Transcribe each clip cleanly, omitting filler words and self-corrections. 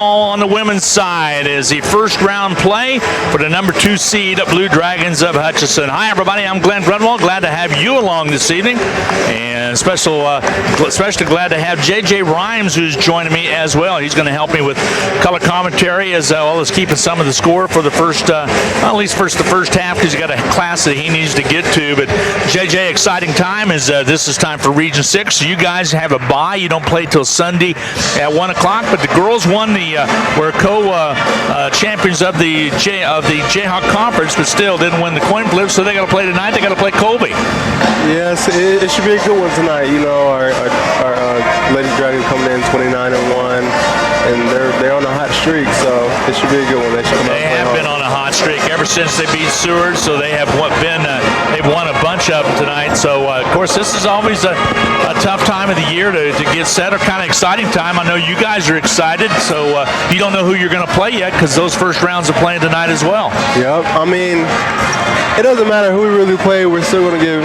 On the women's side is the first round play for the number 2 seed Blue Dragons of Hutchinson. Hi everybody, I'm Glenn Grunwald. Glad to have you along this evening, and especially glad to have JJ Rhymes, who's joining me as well. He's going to help me with color commentary as well as keeping some of the score for the first, at least the first half, because he's got a class that he needs to get to. But JJ, exciting time is this is time for Region 6. So you guys have a bye. You don't play till Sunday at 1 o'clock, but the girls won the were champions of the Jayhawk Conference, but still didn't win the coin flip, so they got to play tonight. They got to play Colby. Yes, it should be a good one tonight. You know, our Lady Dragon coming in 29-1, and they're on a hot streak, so it should be a good one. They have been on a hot streak ever since they beat Seward, so they have they've won a bunch of them tonight. So of course, this is always a tough time of the year to get set, or kind of exciting time. I know you guys are excited, so you don't know who you're going to play yet, because those first rounds are playing tonight as well. Yep. I mean, it doesn't matter who we really play. We're going to get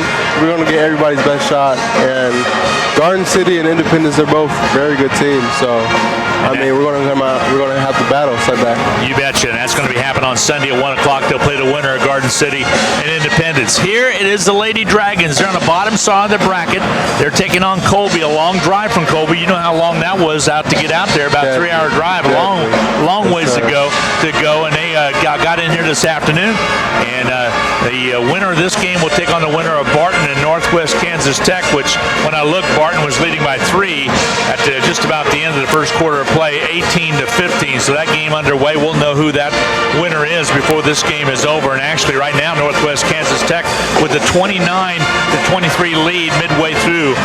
everybody's best shot. And Garden City and Independence are both very good teams. So I mean, we're going to have to battle Sunday. You betcha. And that's going to be happening on Sunday at 1 o'clock. They'll play the winner of Garden City and Independence. Here it is, the Lady Dragons. They're on the bottom side of the bracket. They're taking on Colby. A long drive from Colby. You know how long that was out to get out there. About a 3-hour drive. Long ways to go. And they got in here this afternoon. And the winner of this game will take on the winner of Barton and Northwest Kansas Tech, which, when I looked, Barton was leading by 3 at just about the end of the first quarter of play, 18-15. So that game underway. We'll know who that winner is before this game is over. And actually, right now, Northwest Kansas Tech with a 29-23 lead midway through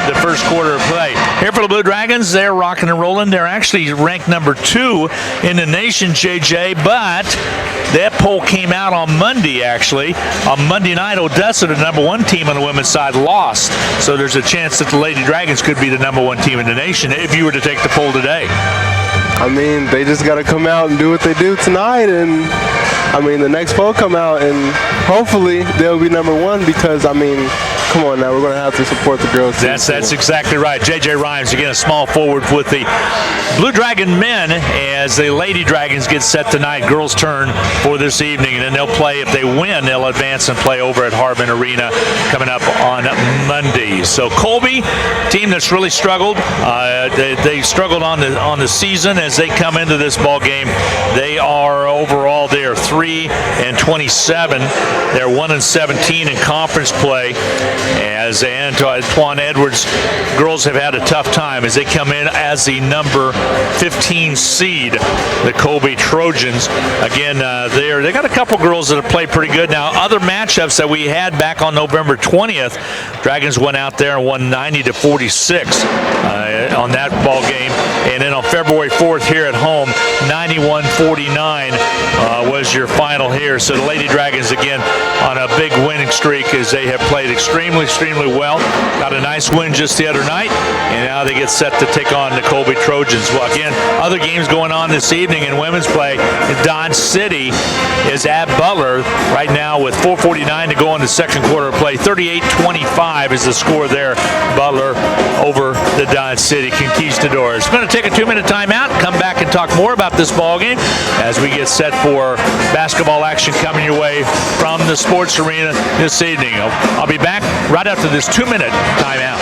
the first quarter of play. Here for the Blue Dragons, they're rocking and rolling. They're actually ranked number 2 in the nation, JJ, but that poll came out on Monday, actually. On Monday night, Odessa, the number 1 team on the women's side, lost. So there's a chance that the Lady Dragons could be the number 1 team in the nation if you were to take the poll today. I mean, they just got to come out and do what they do tonight, and I mean, the next poll come out, and hopefully they'll be number 1, because I mean, come on now, we're going to have to support the girls. That's exactly right. JJ Rhymes, again, a small forward with the Blue Dragon men as the Lady Dragons get set tonight. Girls' turn for this evening, and then they'll play. If they win, they'll advance and play over at Harbin Arena coming up on Monday. So Colby, team that's really struggled. They struggled on the season as they come into this ball game. They are overall 3-27. They're 1-17 in conference play. As Antoine Edwards girls have had a tough time as they come in as the number 15 seed, the Colby Trojans. Again, they got a couple girls that have played pretty good. Now, other matchups that we had back on November 20th, Dragons went out there and won 90-46 on that ball game. And then on February 4th here at home, 91-49 was your final here. So the Lady Dragons, again, on a big winning streak as they have played extremely well. Got a nice win just the other night, and now they get set to take on the Colby Trojans. Well, again, other games going on this evening in women's play. Dodge City is at Butler right now with 4:49 to go in the second quarter of play. 38-25 is the score there. Butler over the Dodge City Conquistadors. We're going to take a 2-minute timeout, come back and talk more about this ball game as we get set for basketball action coming your way from the sports arena this evening. I'll be back right after this 2-minute timeout.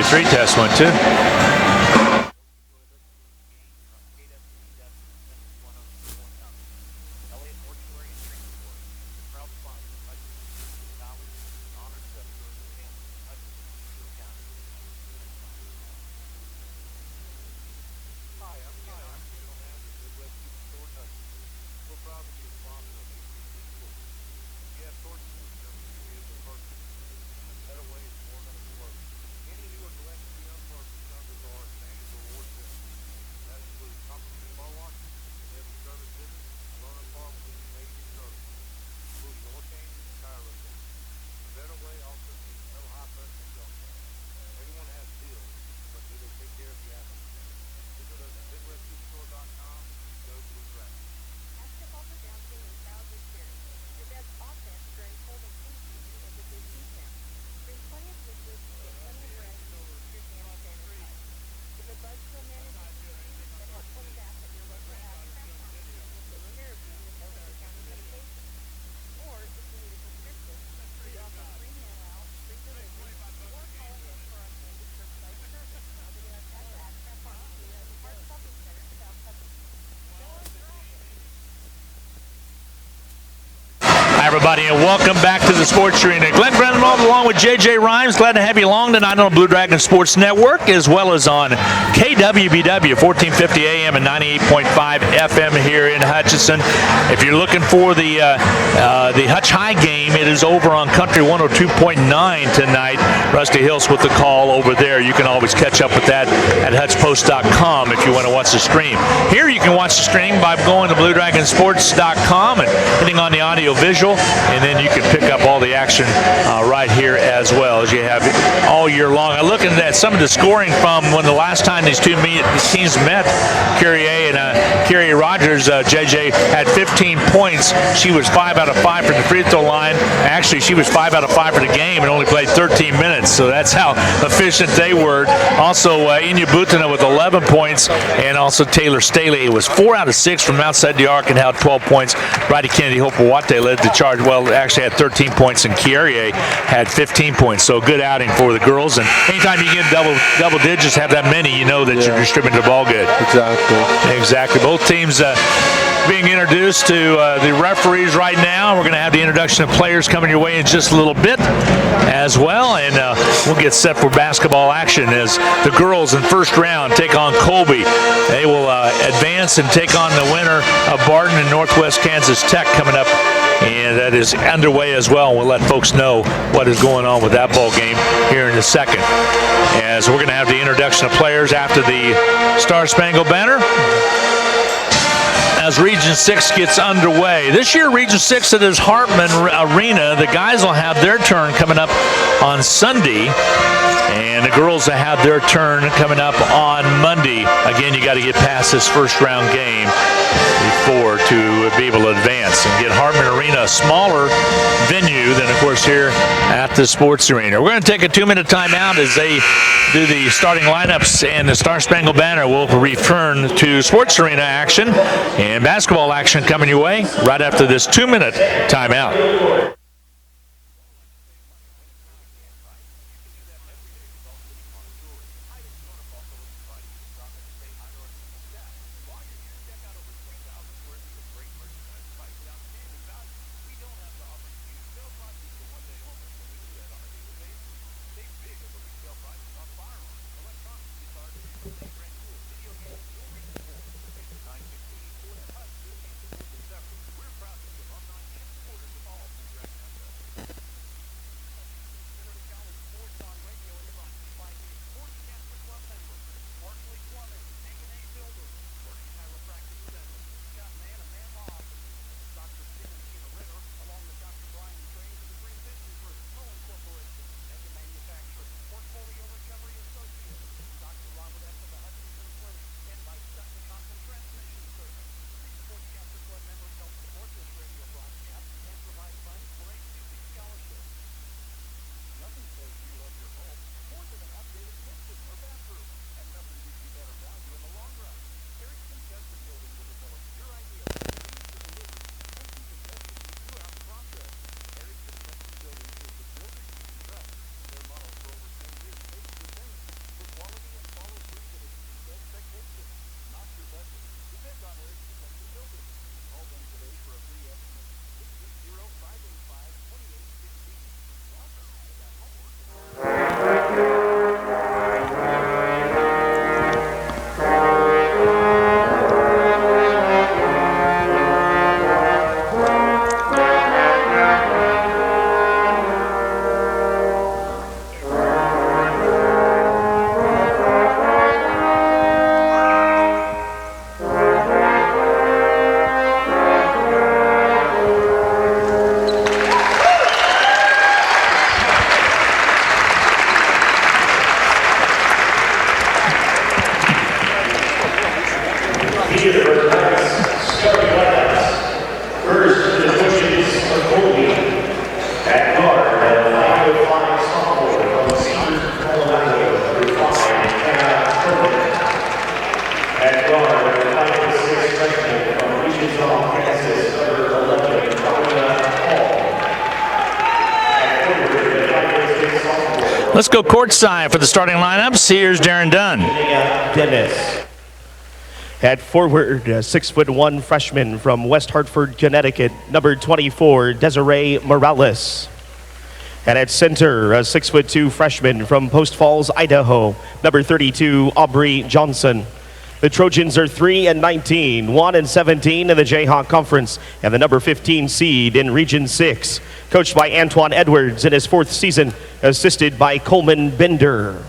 Three test one too. Hi, I'm Midwest Store We'll probably everybody, and welcome back to the Sports Arena. Glenn Grenwald along with J.J. Rhymes. Glad to have you along tonight on Blue Dragon Sports Network, as well as on KWBW, 1450 AM and 98.5 FM here in Hutchinson. If you're looking for the Hutch High game, it is over on Country 102.9 tonight. Rusty Hills with the call over there. You can always catch up with that at HutchPost.com if you want to watch the stream. Here you can watch the stream by going to BlueDragonSports.com and hitting on the audio visual, and then you can pick up all the action right here as well as you have all year long. I'm looking at some of the scoring from when the last time these two teams met. Kyrie Rogers, JJ, had 15 points. She was 5 out of 5 from the free throw line. Actually, she was 5 out of 5 for the game and only played 13 minutes, so that's how efficient they were. Also, Inya Butana with 11 points, and also Taylor Staley. It was 4 out of 6 from outside the arc and held 12 points. Roddy Kennedy Hopewate led the charge. Well, actually had 13 points, and Kyrie had 15 points. So a good outing for the girls. And anytime you get double digits, have that many, you know that you're distributing the ball good. Exactly. Both teams being introduced to the referees right now. We're going to have the introduction of players coming your way in just a little bit as well, and we'll get set for basketball action as the girls in first round take on Colby. They will advance and take on the winner of Barton and Northwest Kansas Tech coming up, and that is underway as well. We'll let folks know what is going on with that ball game here in a second, as we're going to have the introduction of players after the Star Spangled Banner as Region 6 gets underway. This year, Region 6, it is Hartman Arena. The guys will have their turn coming up on Sunday, and the girls will have their turn coming up on Monday. Again, you got to get past this first round game before to be able to advance and get Hartman Arena, a smaller venue than, of course, here at the Sports Arena. We're going to take a 2-minute timeout as they do the starting lineups, and the Star Spangled Banner will return to Sports Arena action and basketball action coming your way right after this 2-minute timeout. Let's go courtside for the starting lineups. Here's Darren Dunn. At forward, a 6'1" freshman from West Hartford, Connecticut, number 24, Desiree Morales. And at center, a 6'2" freshman from Post Falls, Idaho, number 32, Aubrey Johnson. The Trojans are 3-19, 1-17 in the Jayhawk Conference, and the number 15 seed in Region 6. Coached by Antoine Edwards in his 4th season, assisted by Coleman Bender.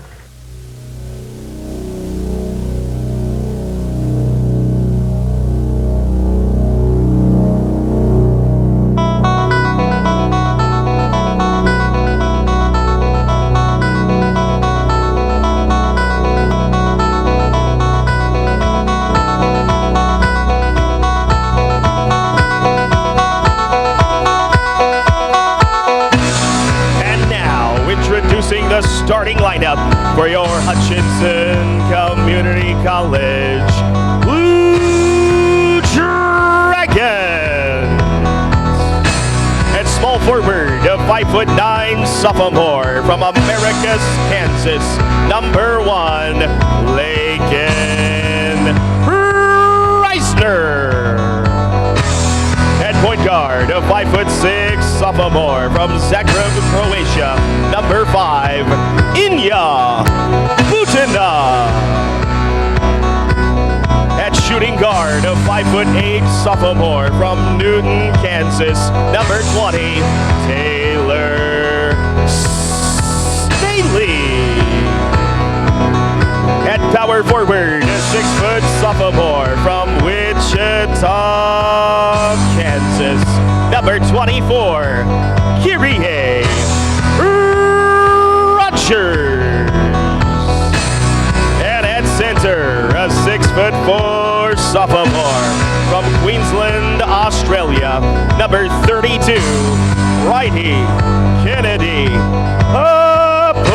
The starting lineup for your Hutchinson Community College Blue Dragons. At small forward, a 5'9" sophomore from Americus, Kansas, number 1, Lakin Reisner. At point guard, a 5'6" sophomore from Zagreb, Croatia, number 5, Inya Butina. At shooting guard, a 5'8" sophomore from Newton, Kansas, number 20, Taylor Staley. At power forward, a 6' sophomore from Wichita, Kansas, number 24, Kyrie Rogers. And at center, a 6'4" sophomore from Queensland, Australia, number 32, Righty Kennedy Apolate.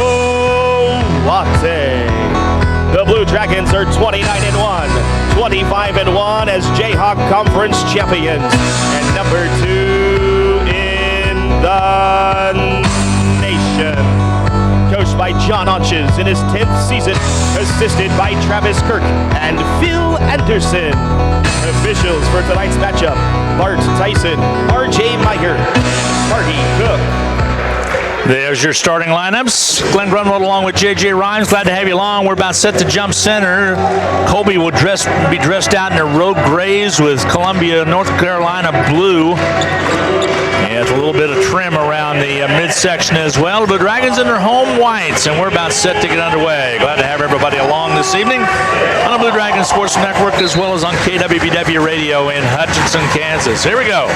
The Blue Dragons are 29-1, 25-1 as Jayhawk Conference champions, and number 2 in the nation. Coached by John Onches in his 10th season, assisted by Travis Kirk and Phil Anderson. Officials for tonight's matchup, Bart Tyson, RJ Meyer, and Marty Cook. There's your starting lineups. Glenn Grunwald along with JJ Rhymes. Glad to have you along. We're about set to jump center. Colby will be dressed out in their road grays with Columbia, North Carolina blue. And with a little bit of trim around the midsection as well. The Dragons in their home whites, and we're about set to get underway. Glad to have everybody along this evening on the Blue Dragon Sports Network as well as on KWBW Radio in Hutchinson, Kansas. Here we go.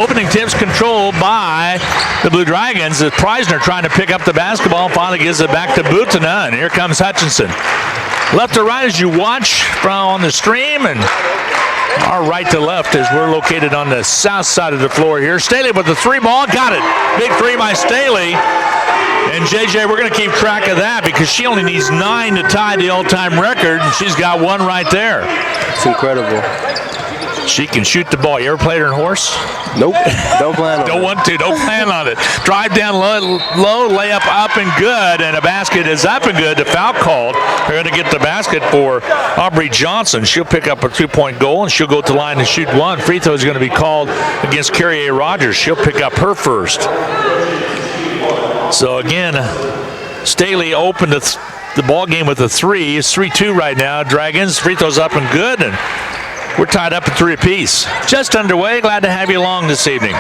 Opening tips controlled by the Blue Dragons. As Preisner trying to pick up the basketball and finally gives it back to Butina, and here comes Hutchinson. Left to right as you watch on the stream, and our right to left as we're located on the south side of the floor here. Staley with the 3 ball, got it. Big 3 by Staley. And JJ, we're going to keep track of that because she only needs 9 to tie the all-time record, and she's got 1 right there. It's incredible. She can shoot the ball. You ever played her in horse? Nope. Don't plan on it. Don't want to. Don't plan on it. Drive down low, layup up and good, and a basket is up and good. The foul called. They're going to get the basket for Aubrey Johnson. She'll pick up a 2-point goal, and she'll go to the line and shoot 1. Free throw is going to be called against Kyrie Rogers. She'll pick up her first. So again, Staley opened the ball game with a 3. It's 3-2 right now. Dragons, free throws up and good, and we're tied up at 3 apiece. Just underway. Glad to have you along this evening.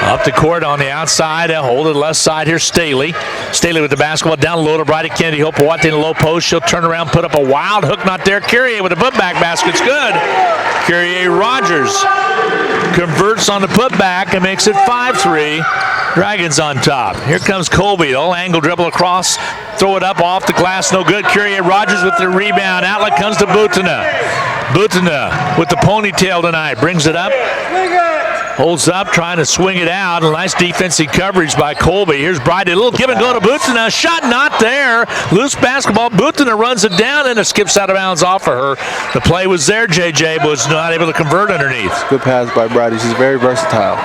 Up the court on the outside, hold it left side here, Staley. Staley with the basketball down low to Bridie Kennedy. Hopewati in the low post. She'll turn around, put up a wild hook, not there. Kyrie with a putback basket's good. Kyrie Rogers converts on the putback and makes it 5-3. Dragons on top. Here comes Colby. All angle dribble across. Throw it up off the glass. No good. Kyrie Rogers with the rebound. Outlet comes to Butina. Butina with the ponytail tonight. Brings it up. Holds up, trying to swing it out. A nice defensive coverage by Colby. Here's Bridie. A little give and go to Butina. Shot not there. Loose basketball. Butina runs it down and it skips out of bounds off of her. The play was there, JJ, but was not able to convert underneath. Good pass by Bridie. She's very versatile.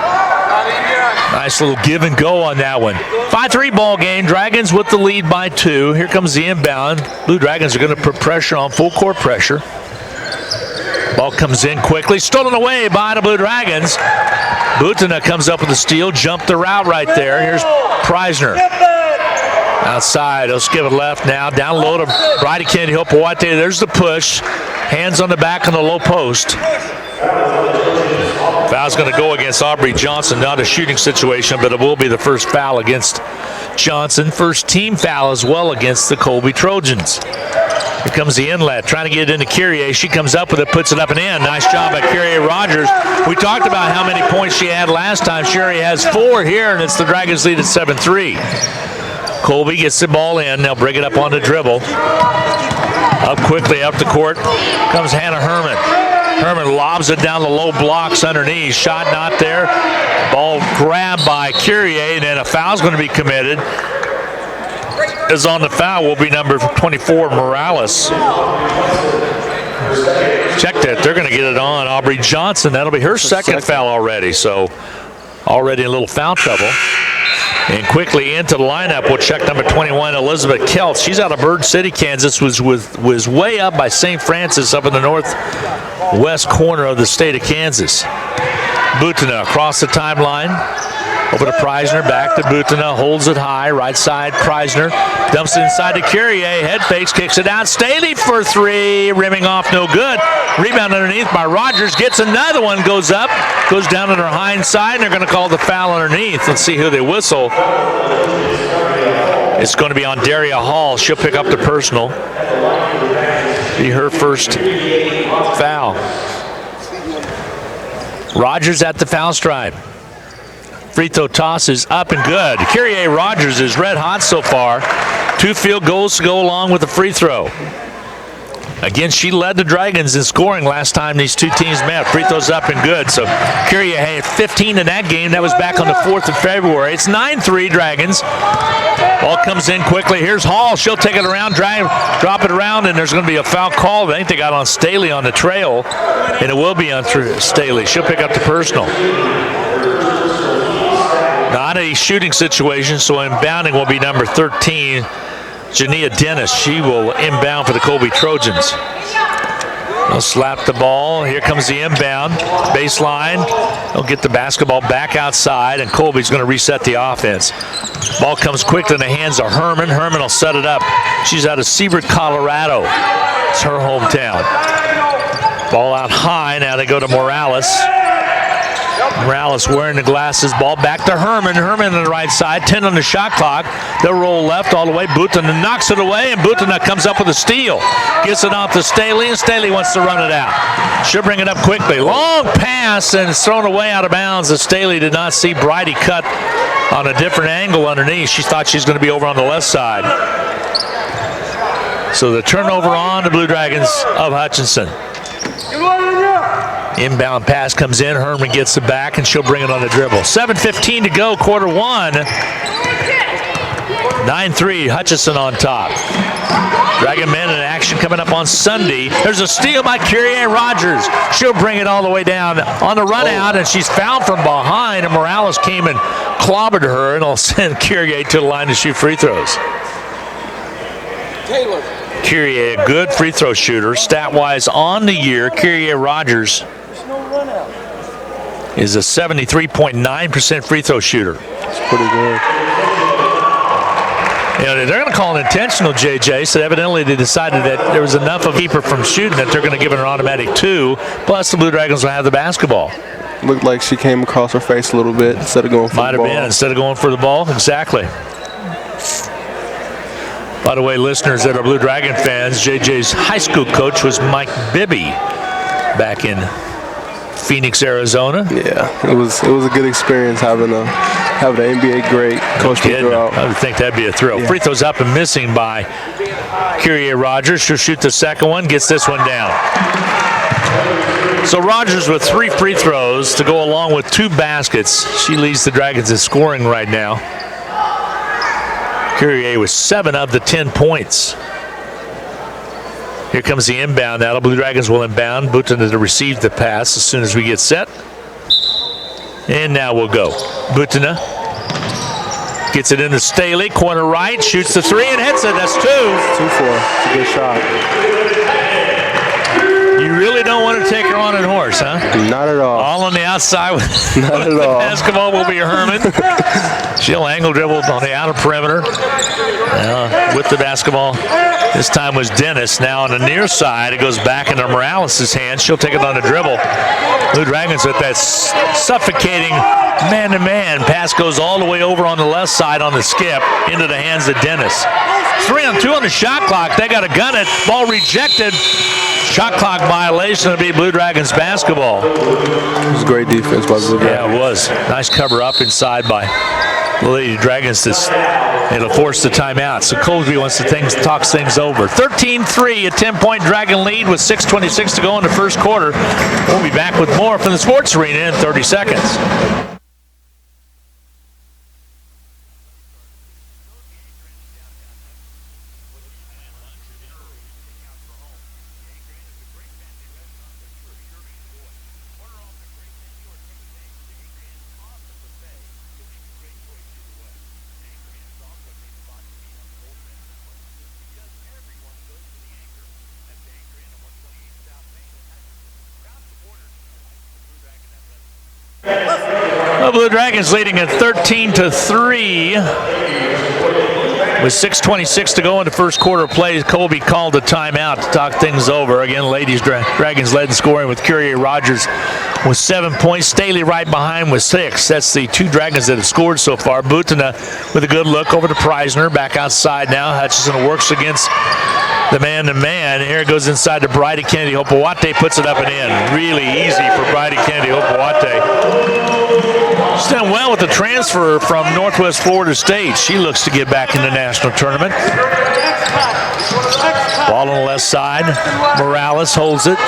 Nice little give and go on that one. 5-3 ball game. Dragons with the lead by 2. Here comes the inbound. Blue Dragons are going to put pressure on, full court pressure. Ball comes in quickly. Stolen away by the Blue Dragons. Butina comes up with the steal. Jumped the route right there. Here's Preisner. Outside. He'll skip it left now. Down low to Brady Kennedy. Hopoate. There's the push. Hands on the back on the low post. Foul's going to go against Aubrey Johnson. Not a shooting situation, but it will be the first foul against Johnson. First team foul as well against the Colby Trojans. Here comes the inlet, trying to get it into Kyrie. She comes up with it, puts it up and in. Nice job by Kyrie Rogers. We talked about how many points she had last time. She already has 4 here, and it's the Dragons lead at 7-3. Colby gets the ball in. They'll bring it up on the dribble. Up quickly up the court comes Hannah Herman. Herman lobs it down the low blocks underneath. Shot not there. Ball grabbed by Kyrie, and then a foul's going to be committed. Is on the foul will be number 24, Morales. Check that. They're going to get it on Aubrey Johnson. That'll be her second foul already. So already in a little foul trouble. And quickly into the lineup, we'll check number 21, Elizabeth Keltz. She's out of Bird City, Kansas. Was way up by St. Francis up in the northwest corner of the state of Kansas. Butina across the timeline. Over to Preisner, back to Butina, holds it high, right side, Preisner, dumps it inside to Kyrie, head fakes, kicks it out, Staley for 3, rimming off, no good. Rebound underneath by Rogers, gets another one, goes up, goes down on her hind side, and they're going to call the foul underneath. Let's see who they whistle. It's going to be on Daria Hall. She'll pick up the personal. Be her first foul. Rogers at the foul stripe. Free throw toss is up and good. Kyrie Rogers is red hot so far. 2 field goals to go along with the free throw. Again, she led the Dragons in scoring last time these two teams met. Free throws up and good. So Kyrie had 15 in that game. That was back on the 4th of February. It's 9-3 Dragons. Ball comes in quickly. Here's Hall. She'll take it around, drop it around, and there's going to be a foul call. I think they got on Staley on the trail, and it will be on Staley. She'll pick up the personal. Not a shooting situation, so inbounding will be number 13, Jania Dennis. She will inbound for the Colby Trojans. They'll slap the ball. Here comes the inbound. Baseline. They'll get the basketball back outside, and Colby's going to reset the offense. Ball comes quickly in the hands of Herman. Herman will set it up. She's out of Seabrook, Colorado. It's her hometown. Ball out high. Now they go to Morales. Morales wearing the glasses. Ball back to Herman. Herman on the right side. 10 on the shot clock. They'll roll left all the way. Butina knocks it away, and Butina comes up with a steal. Gets it off to Staley, and Staley wants to run it out. She'll bring it up quickly. Long pass, and it's thrown away out of bounds as Staley did not see Bridie cut on a different angle underneath. She thought she was going to be over on the left side. So the turnover on the Blue Dragons of Hutchinson. Inbound pass comes in. Herman gets it back, and she'll bring it on the dribble. 7:15 to go, quarter 1. 9-3, Hutchinson on top. Dragon men in action coming up on Sunday. There's a steal by Kyrie Rogers. She'll bring it all the way down on the run out, and she's fouled from behind, and Morales came and clobbered her, and will send Kyrie to the line to shoot free throws. Kyrie, a good free throw shooter. Stat-wise on the year, Kyrie Rogers is a 73.9% free throw shooter. That's pretty good. You know, they're going to call it intentional, JJ, so evidently they decided that there was enough of keeper from shooting that they're going to give it an automatic 2, plus the Blue Dragons will have the basketball. Looked like she came across her face a little bit instead of going for the ball. Might have been, instead of going for the ball, exactly. By the way, listeners that are Blue Dragon fans, JJ's high school coach was Mike Bibby back in Phoenix, Arizona. Yeah, it was a good experience having an NBA great coach to throw out. I would think that'd be a thrill. Yeah. Free throws up and missing by Kyrie Rogers. She'll shoot the second one, gets this one down. So Rogers with 3 free throws to go along with 2 baskets. She leads the Dragons in scoring right now. Kyrie with 7 of the 10 points. Here comes the inbound now. The Blue Dragons will inbound. Butina to receive the pass as soon as we get set. And now we'll go. Butana gets it into Staley, corner right, shoots the three and hits it. That's 2. 2-4. It's a good shot. You really don't want to take her on a horse, huh? Not at all. All on the outside with Not at the all. basketball will be Herman. She'll angle dribble on the outer perimeter with the basketball. This time was Dennis. Now on the near side, it goes back into Morales' hands. She'll take it on the dribble. Blue Dragons with that suffocating man-to-man. Pass goes all the way over on the left side on the skip into the hands of Dennis. 3-on-2 on the shot clock. They got to gun it. Ball rejected. Shot clock violation to be Blue Dragons basketball. It was great defense by Blue Dragons. Yeah, it was. Nice cover up inside by the Lady Dragons. It'll force the timeout. So Colby wants to talk things over. 13-3, a 10-point Dragon lead with 6:26 to go in the first quarter. We'll be back with more from the Sports Arena in 30 seconds. Blue Dragons leading at 13-3 with 6:26 to go in the first quarter play. Colby called a timeout to talk things over. Again, ladies Dragons led in scoring with Kyrie Rogers with 7 points. Staley right behind with 6. That's the 2 Dragons that have scored so far. Butana with a good look over to Preisner. Back outside now. Hutchison works against the man-to-man. Here it goes inside to Bridie Kennedy. Hopewate puts it up and in. Really easy for Bridie Kennedy. Hopewate. She's done well with the transfer from Northwest Florida State. She looks to get back in the national tournament. Ball on the left side. Morales holds it.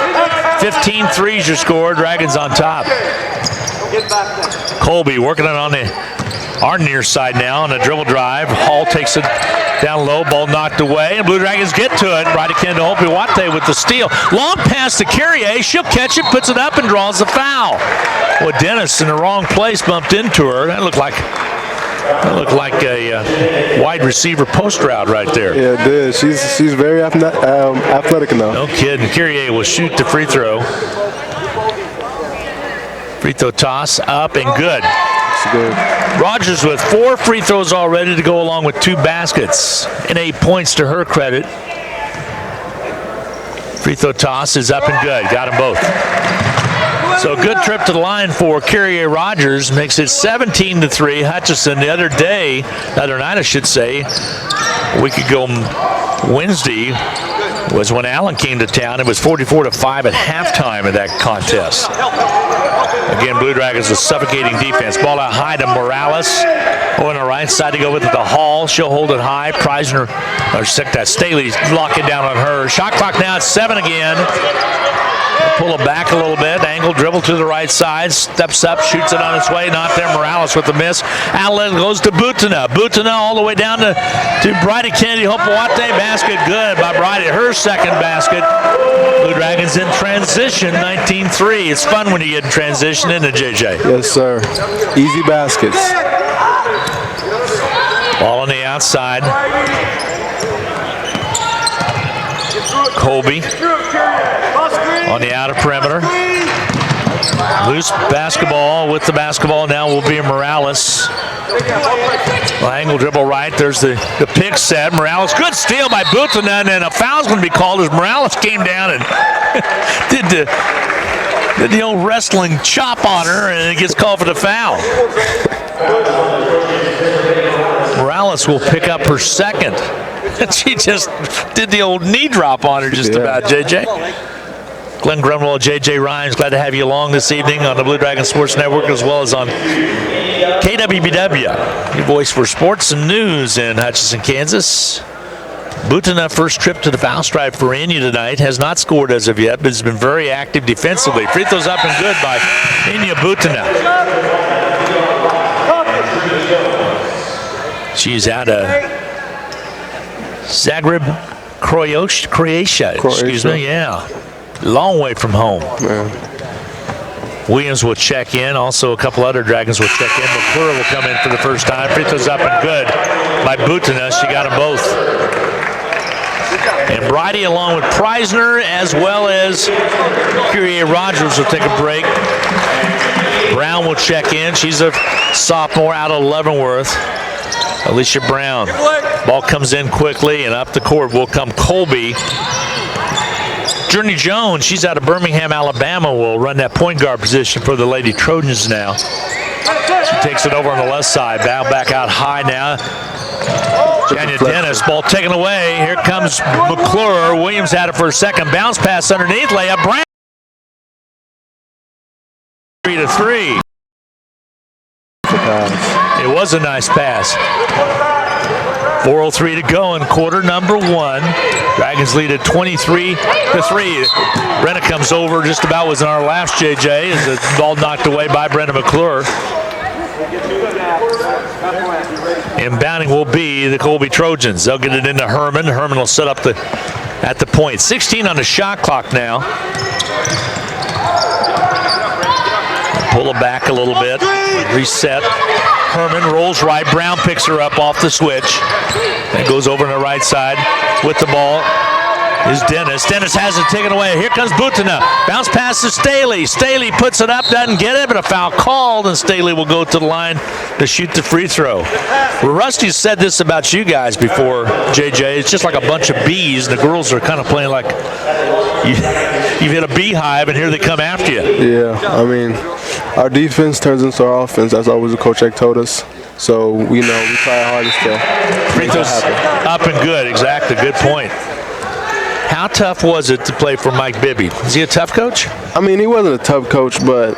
15 threes are scored. Dragons on top. Colby working it on our near side now on a dribble drive. Hall takes it down low, ball knocked away, and Blue Dragons get to it. Bridie Kennedy Hopewate with the steal. Long pass to Kyrie. She'll catch it, puts it up, and draws the foul. Well, Dennis in the wrong place bumped into her. That looked like a wide receiver post route right there. Yeah, it did. She's very athletic enough. No kidding. Kyrie will shoot the free throw. Free throw toss up and good. Good. Rogers with 4 free throws already to go along with 2 baskets and 8 points to her credit. Free throw toss is up and good. Got them both. So a good trip to the line for Kyrie Rogers makes it 17-3. Hutchison the other night I should say, a week ago Wednesday was when Allen came to town. It was 44-5 at halftime of that contest. Again, Blue Dragons with suffocating defense. Ball out high to Morales. On the right side to go with it to Hall. She'll hold it high. Preisner, Staley lock it down on her. Shot clock now at 7 again. Pull it back a little bit. Angle dribble to the right side. Steps up, shoots it on its way. Not there. Morales with the miss. Outlet goes to Butana. Butana all the way down to Bridie Kennedy Hopewate. Basket good by Bridie. Her second basket. Blue Dragons in transition, 19-3. It's fun when you get in transition, isn't it, JJ? Yes, sir. Easy baskets. Ball on the outside. Colby on the outer perimeter. Loose basketball with the basketball now will be Morales. Angle dribble right. There's the pick set. Morales, good steal by Butana, and then a foul's going to be called as Morales came down and did the old wrestling chop on her, and it gets called for the foul. Morales will pick up her second. She just did the old knee drop on her just about, JJ. Glenn Grunwald, JJ Rhymes, glad to have you along this evening on the Blue Dragon Sports Network as well as on KWBW, your voice for sports and news in Hutchinson, Kansas. Butana, first trip to the foul stripe for Enya tonight, has not scored as of yet, but has been very active defensively. Free throws up and good by Enya Butana. She's out of Zagreb, Croatia. Excuse me, yeah. Long way from home. Man. Williams will check in. Also, a couple other Dragons will check in. McClure will come in for the first time. Free throws up and good by Butina. She got them both. And Bridie, along with Preisner, as well as Curie Rogers, will take a break. Brown will check in. She's a sophomore out of Leavenworth. Alicia Brown. Ball comes in quickly, and up the court will come Colby. Journey Jones, she's out of Birmingham, Alabama, will run that point guard position for the Lady Trojans now. She takes it over on the left side. Back out high now. Jania Dennis, ball taken away. Here comes McClure. Williams had it for a second. Bounce pass underneath. Layup. Brown. 3-3. It was a nice pass. 4:03 to go in quarter number 1. Dragons lead at 23-3. Brenna comes over just about was in our last, JJ, as the ball knocked away by Brenna McClure. Inbounding will be the Colby Trojans. They'll get it into Herman. Herman will set up at the point. 16 on the shot clock now. Pull it back a little bit. Reset. Herman rolls right. Brown picks her up off the switch. And goes over on the right side with the ball. Is Dennis. Dennis has it taken away. Here comes Butina. Bounce pass to Staley. Staley puts it up, doesn't get it, but a foul called, and Staley will go to the line to shoot the free throw. Well, Rusty said this about you guys before, JJ. It's just like a bunch of bees, and the girls are kind of playing like you've hit a beehive, and here they come after you. Yeah, I mean, our defense turns into our offense. That's always what Coach Eck told us. So, we try our hardest to free throws up and good. Exactly. Good point. How tough was it to play for Mike Bibby? Is he a tough coach? I mean, he wasn't a tough coach, but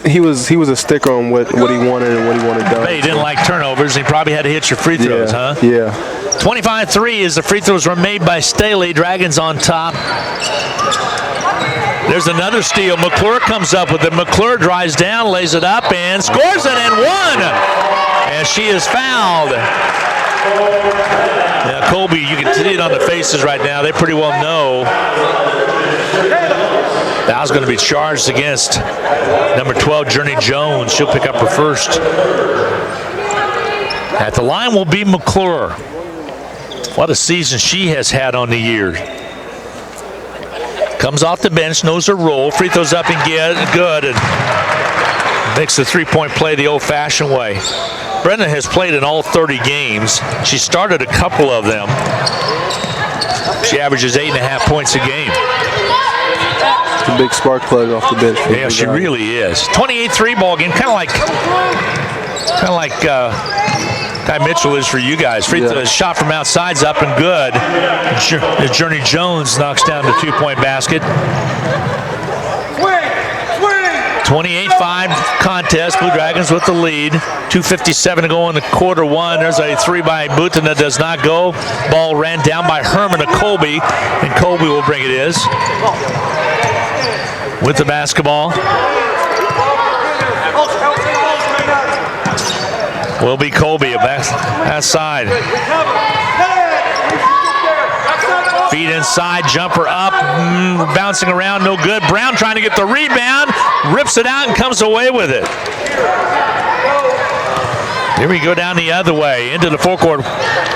he was a sticker on what he wanted and what he wanted done. But he didn't like turnovers. He probably had to hit your free throws, huh? Yeah. 25-3 as the free throws were made by Staley. Dragons on top. There's another steal. McClure comes up with it. McClure drives down, lays it up, and scores it and one. And she is fouled. Now, Colby, you can see it on the faces right now. They pretty well know foul's going to be charged against number 12, Journey Jones. She'll pick up her first. At the line will be McClure. What a season she has had on the year. Comes off the bench, knows her role. Free throws up and good, and makes the three-point play the old-fashioned way. Brenda has played in all 30 games. She started a couple of them. She averages 8.5 points a game. It's a big spark plug off the bench. Yeah, she really is. 28-3 ball game, kind of like Ty Mitchell is for you guys. Free throw shot from outside's up and good. Journey Jones knocks down the two-point basket. 28-5 contest. Blue Dragons with the lead. 2:57 to go in the quarter 1. There's a three by Butina that does not go. Ball ran down by Herman to Colby, and Colby will bring it is. With the basketball will be Colby back side. Feet inside, jumper up, bouncing around, no good. Brown trying to get the rebound, rips it out and comes away with it. Here we go down the other way, into the forecourt.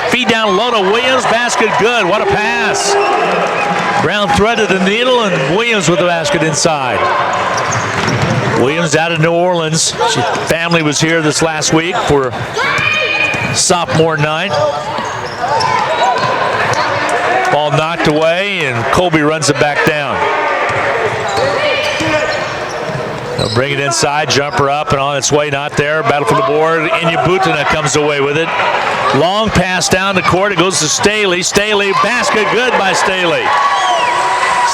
Feed down low to Williams, basket good. What a pass. Brown threaded the needle, and Williams with the basket inside. Williams out of New Orleans. Family was here this last week for sophomore night. Ball knocked away, and Colby runs it back down. They'll bring it inside, jumper up, and on its way, not there. Battle for the board. Inya Butina comes away with it. Long pass down the court. It goes to Staley. Staley, basket good by Staley.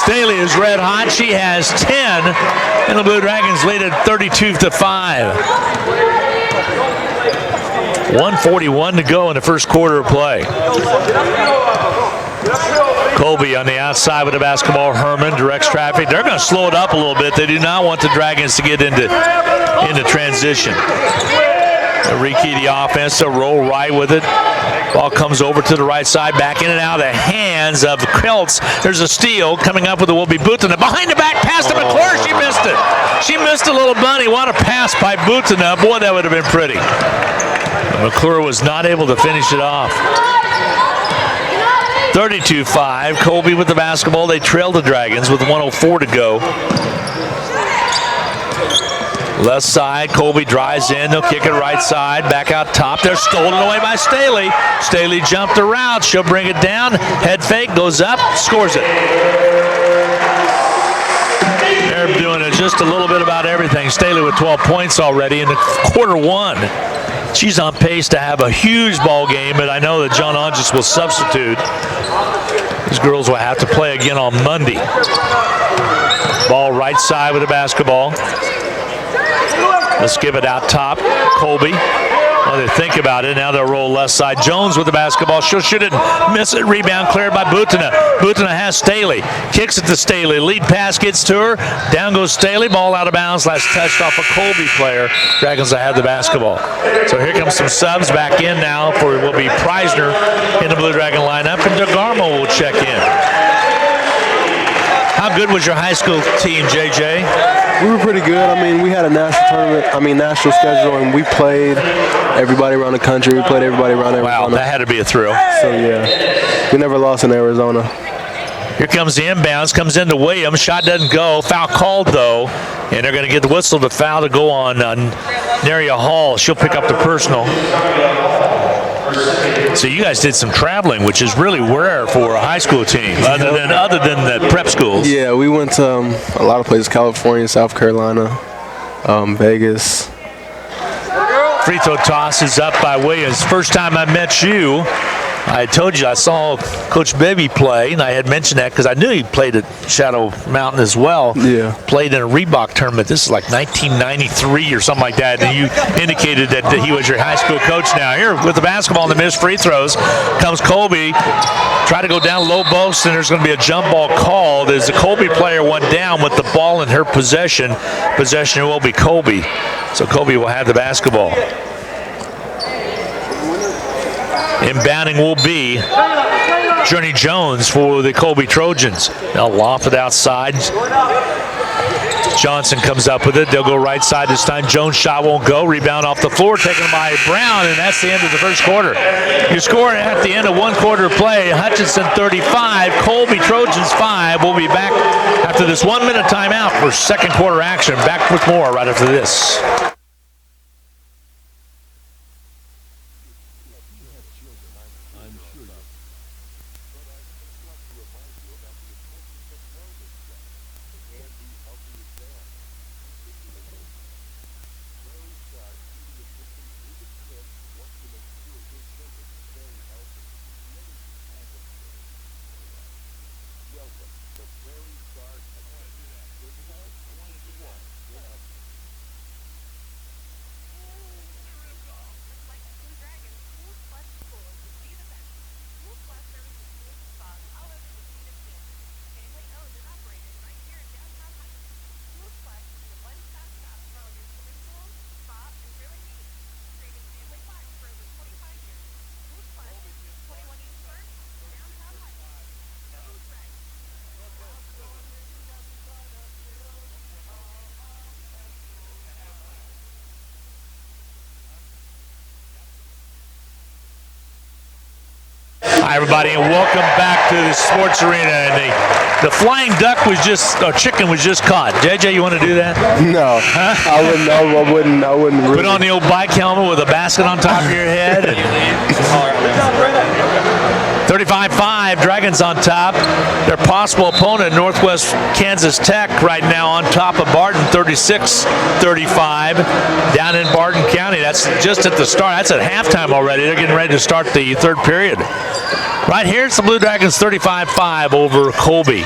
Staley is red hot. She has 10, and the Blue Dragons lead at 32-5. 1:41 to go in the first quarter of play. Colby on the outside with the basketball. Herman directs traffic. They're going to slow it up a little bit. They do not want the Dragons to get into transition. They'll rekey the offense. They'll roll right with it. Ball comes over to the right side, back in and out of the hands of Keltz. There's a steal. Coming up with it will be Butina. Behind the back pass to McClure. She missed it. She missed a little bunny. What a pass by Butina. Boy, that would have been pretty. McClure was not able to finish it off. 32-5. Colby with the basketball. They trail the Dragons with 1:04 to go. Left side, Colby drives in. They'll kick it right side. Back out top. They're stolen away by Staley. Staley jumped around. She'll bring it down. Head fake, goes up, scores it. They're doing it just a little bit about everything. Staley with 12 points already in the quarter one. She's on pace to have a huge ball game, but I know that John Onges will substitute. These girls will have to play again on Monday. Ball right side with the basketball. Let's give it out top. Colby. Well, they think about it. Now they'll roll left side. Jones with the basketball. She'll shoot it and miss it. Rebound cleared by Butina. Butina has Staley. Kicks it to Staley. Lead pass gets to her. Down goes Staley. Ball out of bounds. Last touched off a Colby player. Dragons will have the basketball. So here comes some subs back in now for it will be Preisner in the Blue Dragon lineup. And DeGarmo will check in. How good was your high school team, JJ? We were pretty good. I mean, we had a national tournament, national schedule, and we played everybody around the country. We played everybody around Arizona. Wow, that had to be a thrill. So, yeah, we never lost in Arizona. Here comes the inbounds, comes into Williams. Shot doesn't go. Foul called, though, and they're going to get the whistle to foul to go on Naria Hall. She'll pick up the personal. So you guys did some traveling, which is really rare for a high school team, other than the prep schools. Yeah, we went to a lot of places: California, South Carolina, Vegas. Free throw toss is up by Williams. First time I met you, I told you I saw Coach Bibby play, and I had mentioned that because I knew he played at Shadow Mountain as well. Yeah. Played in a Reebok tournament. This is like 1993 or something like that. And you indicated that he was your high school coach now. Here with the basketball and the missed free throws comes Colby. Try to go down low post, and there's going to be a jump ball called as the Colby player went down with the ball in her possession. Possession will be Colby. So Colby will have the basketball. Inbounding will be Journey Jones for the Colby Trojans. They'll loft it outside. Johnson comes up with it. They'll go right side this time. Jones' shot won't go. Rebound off the floor taken by Brown, and that's the end of the first quarter. Your score at the end of one quarter play, Hutchinson 35, Colby Trojans 5. We'll be back after this 1 minute timeout for second quarter action. Back with more right after this. Hi, everybody, and welcome back to the sports arena. And the flying duck was just, or chicken was just caught. JJ, you want to do that? No, huh? I wouldn't. Really. Put on the old bike helmet with a basket on top of your head. 35-5, Dragons on top. Their possible opponent, Northwest Kansas Tech, right now on top of Barton, 36-35, down in Barton County. That's just at the start. That's at halftime already. They're getting ready to start the third period. Right here, it's the Blue Dragons 35-5 over Colby.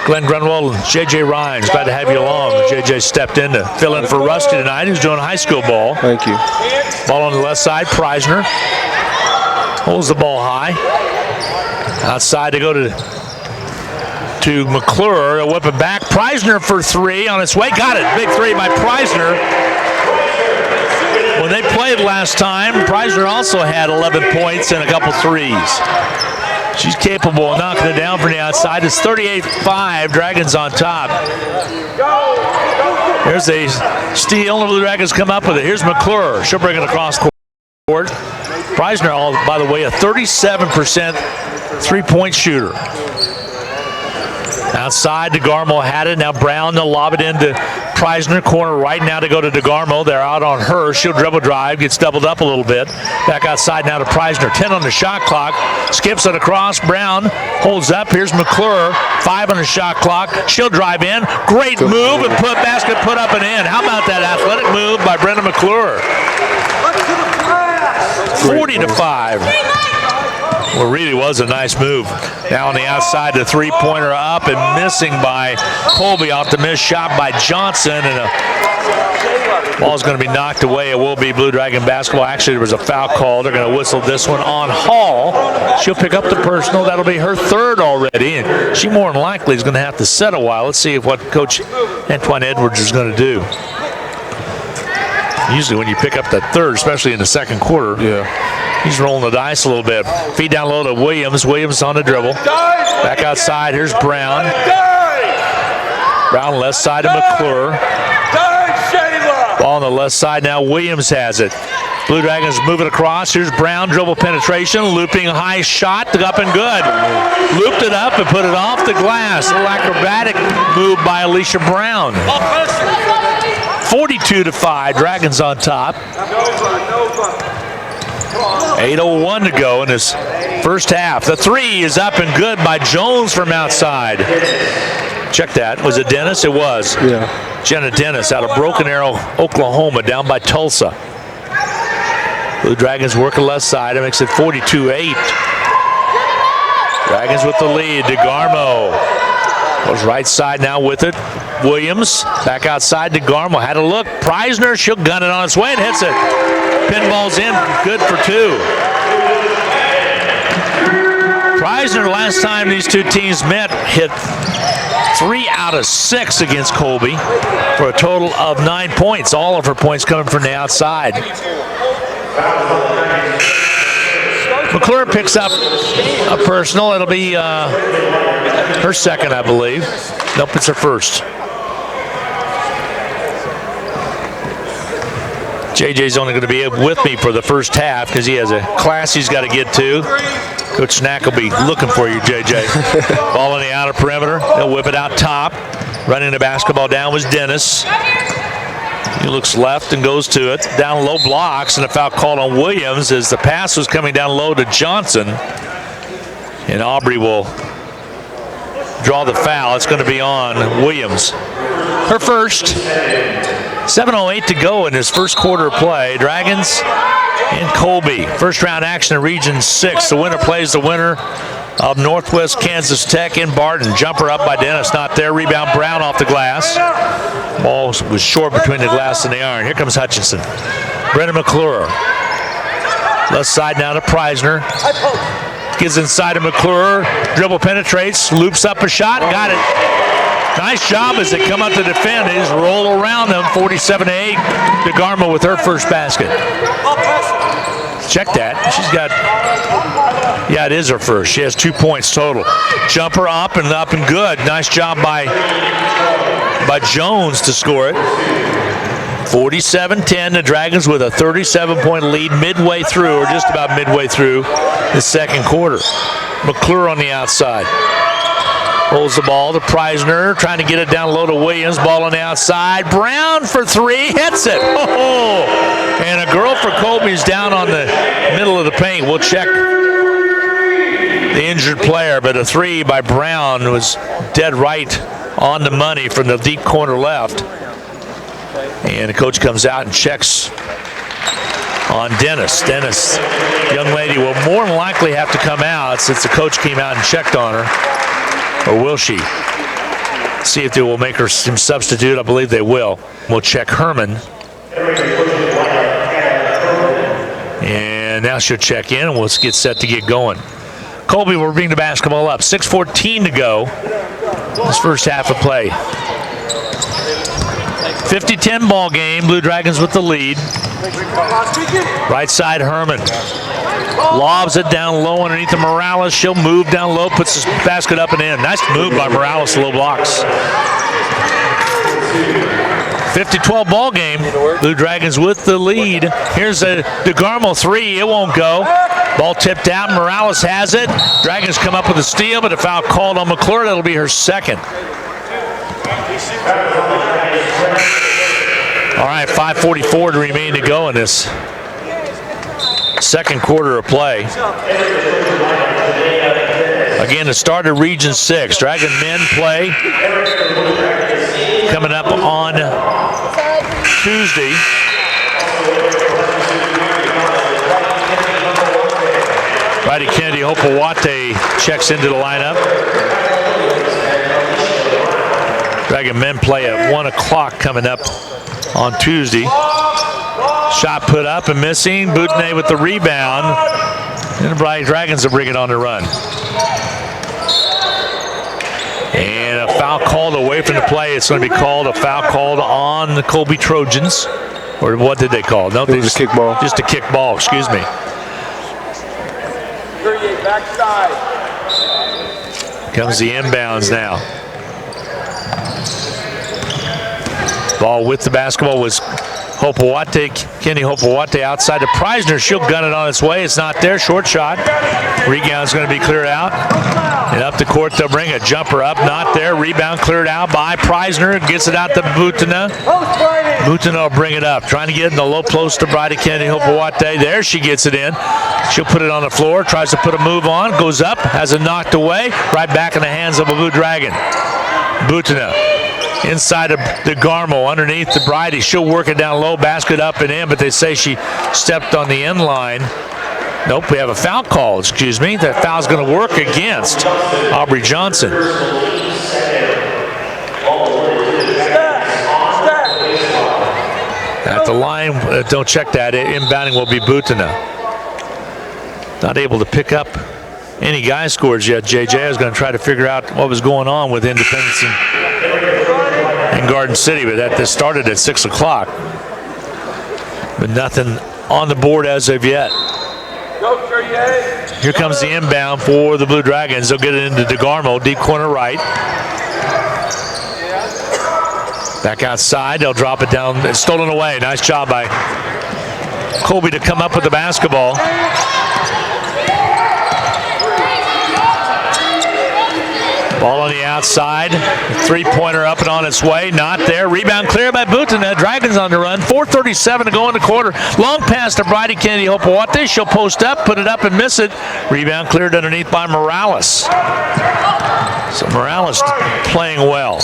Glenn Grunwald and J.J. Rhymes, glad to have you along. J.J. stepped in to fill in for Rusty tonight, who's doing high school ball. Thank you. Ball on the left side, Preisner holds the ball high. Outside to go to McClure. They'll whip it back. Preisner for three on its way. Got it. Big three by Preisner. When they played last time, Preisner also had 11 points and a couple threes. She's capable of knocking it down from the outside. It's 38-5, Dragons on top. There's a steal, and the Dragons come up with it. Here's McClure. She'll bring it across court. Preisner, by the way, a 37% three-point shooter. Outside, DeGarmo had it. Now Brown, they'll lob it into Preisner. Corner right now to go to DeGarmo. They're out on her. She'll dribble drive, gets doubled up a little bit. Back outside now to Preisner. 10 on the shot clock. Skips it across. Brown holds up. Here's McClure. 5 on the shot clock. She'll drive in. Great move and basket put up and in. How about that athletic move by Brenda McClure? 40-5. Well, really was a nice move. Now on the outside, the three-pointer up and missing by Colby off the missed shot by Johnson, and a ball's going to be knocked away. It will be Blue Dragon basketball. Actually, there was a foul call. They're going to whistle this one on Hall. She'll pick up the personal. That'll be her third already, and she more than likely is going to have to set a while. Let's see what Coach Antoine Edwards is going to do. Usually when you pick up that third, especially in the second quarter, he's rolling the dice a little bit. Feed down low to Williams. Williams on the dribble. Back outside. Here's Brown. Brown left side of McClure. Ball on the left side now. Williams has it. Blue Dragons move it across. Here's Brown. Dribble penetration. Looping high shot. Up and good. Looped it up and put it off the glass. A little acrobatic move by Alicia Brown. 42-5. Dragons on top. 8:01 to go in this first half. The three is up and good by Jones from outside. Check that. Was it Dennis? It was. Yeah. Jenna Dennis out of Broken Arrow, Oklahoma, down by Tulsa. Blue Dragons work the left side. It makes it 42-8. Dragons with the lead. DeGarmo goes right side now with it. Williams back outside. DeGarmo had a look. Preisner, she'll gun it on its way and hits it. Pinball's in, good for two. Preisner, last time these two teams met, hit 3 out of 6 against Colby for a total of 9 points. All of her points coming from the outside. McClure picks up a personal. It'll be her second, I believe. Nope, it's her first. JJ's only going to be with me for the first half because he has a class he's got to get to. Coach Snack will be looking for you, JJ. Ball on the outer perimeter. He'll whip it out top. Running the basketball down was Dennis. He looks left and goes to it. Down low, blocks, and a foul called on Williams as the pass was coming down low to Johnson. And Aubrey will draw the foul. It's going to be on Williams. Her first. 7:08 to go in this first quarter of play. Dragons and Colby. First round action in Region 6. The winner plays the winner of Northwest Kansas Tech in Barton. Jumper up by Dennis, not there. Rebound Brown off the glass. Ball was short between the glass and the iron. Here comes Hutchinson. Brendan McClure. Left side now to Preisner. Gets inside of McClure. Dribble penetrates. Loops up a shot. Got it. Nice job as they come out to defend. They just roll around them. 47-8. DeGarmo with her first basket. Check that. She's got, yeah, it is her first. She has 2 points total. Jumper up and good. Nice job by Jones to score it. 47-10. The Dragons with a 37-point lead midway through, or just about midway through the second quarter. McClure on the outside. Holds the ball to Preisner, trying to get it down low to Williams. Ball on the outside. Brown for three, hits it. Oh! And a girl for Colby's down on the middle of the paint. We'll check the injured player, but a three by Brown was dead right on the money from the deep corner left. And the coach comes out and checks on Dennis. Dennis, young lady, will more than likely have to come out since the coach came out and checked on her. Or will she? See if they will make her some substitute. I believe they will. We'll check Herman. And now she'll check in and we'll get set to get going. Colby will bring the basketball up. 6:14 to go. This first half of play. 50-10 ball game. Blue Dragons with the lead. Right side, Herman. Lobs it down low underneath the Morales. She'll move down low, puts this basket up and in. Nice move by Morales, low blocks. 50-12 ball game. Blue Dragons with the lead. Here's a DeGarmo three. It won't go. Ball tipped out. Morales has it. Dragons come up with a steal, but a foul called on McClure. That'll be her second. All right, 5:44 to remain to go in this second quarter of play. Again, the start of Region 6. Dragon men play coming up on Tuesday. Brady Kennedy Hopewate checks into the lineup. Dragon men play at 1 o'clock coming up on Tuesday. Shot put up and missing. Boutonnais with the rebound. And the Brady Dragons will bring it on the run. And a foul called away from the play. It's going to be called a foul called on the Colby Trojans. Or what did they call? No, it was a kick ball. Just a kick ball, excuse me. Comes the inbounds now. Ball with the basketball was Hopewate, Kenny Hopewate outside to Preisner. She'll gun it on its way. It's not there. Short shot. Rebound's going to be cleared out. And up the court, they'll bring a jumper up. Not there. Rebound cleared out by Preisner. Gets it out to Boutonnais. Boutonnais will bring it up. Trying to get in the low post to Brady Kennedy Hopewate. There she gets it in. She'll put it on the floor. Tries to put a move on. Goes up. Has it knocked away. Right back in the hands of a Blue Dragon. Boutonnais. Inside of DeGarmo, underneath the Bridie. She'll work it down low, basket up and in, but they say she stepped on the end line. Nope, we have a foul call, excuse me. That foul's going to work against Aubrey Johnson. At the line, don't check that. Inbounding will be Boutonnais. Not able to pick up any guy scores yet. JJ is going to try to figure out what was going on with Independence and Garden City, but that started at 6 o'clock. But nothing on the board as of yet. Here comes the inbound for the Blue Dragons. They'll get it into DeGarmo, deep corner right. Back outside, they'll drop it down. It's stolen away. Nice job by Colby to come up with the basketball. Ball on the outside. Three-pointer up and on its way. Not there. Rebound clear by Boutonnais. Dragons on the run. 4:37 to go in the quarter. Long pass to Brady Kennedy Hopewate. She'll post up, put it up and miss it. Rebound cleared underneath by Morales. So Morales playing well.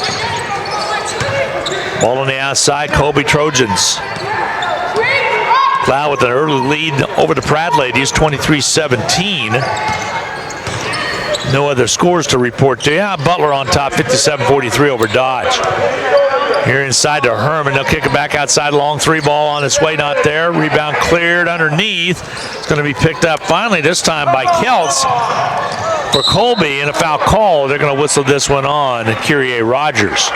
Ball on the outside. Colby Trojans. Cloud with an early lead over the Pratt Ladies, 23-17. No other scores to report to you. Butler on top, 57-43 over Dodge. Here inside to Herman. They'll kick it back outside. Long three ball on its way. Not there. Rebound cleared underneath. It's going to be picked up finally, this time by Kelts for Colby. And a foul call. They're going to whistle this one on Kyrie Rogers.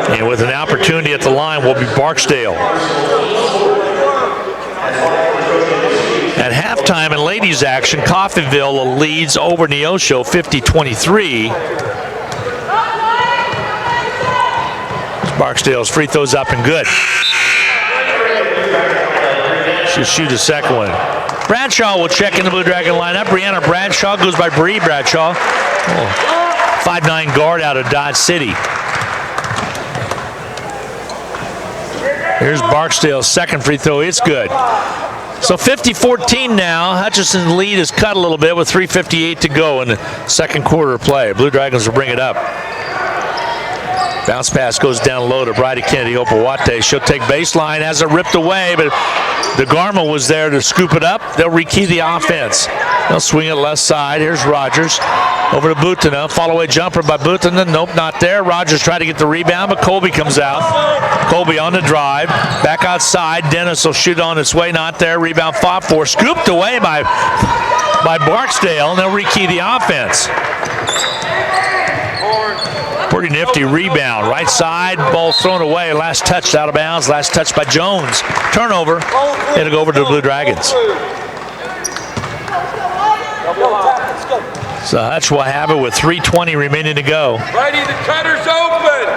And with an opportunity at the line will be Barksdale. At halftime in ladies action, Coffeyville leads over Neosho 50-23. Barksdale's free throws up and good. She'll shoot a second one. Bradshaw will check in the Blue Dragon lineup. Brianna Bradshaw goes by Bree Bradshaw. 5'9" guard out of Dodge City. Here's Barksdale's second free throw. It's good. So 50-14 now. Hutchison's lead is cut a little bit with 3:58 to go in the second quarter of play. Blue Dragons will bring it up. Bounce pass goes down low to Brady Kennedy Hopewate. She'll take baseline, has it ripped away, but DeGarmo was there to scoop it up. They'll rekey the offense. They'll swing it left side. Here's Rogers. Over to Boutonnais. Follow-away jumper by Boutonnais. Nope, not there. Rogers tried to get the rebound, but Colby comes out. Colby on the drive. Back outside. Dennis will shoot on its way. Not there. Rebound fought for. Scooped away by Barksdale, and they'll rekey the offense. Pretty nifty rebound. Right side, ball thrown away. Last touch out of bounds. Last touch by Jones. Turnover. It'll go over to the Blue Dragons. So Hutch will have it with 3:20 remaining to go. Righty, the cutter's open.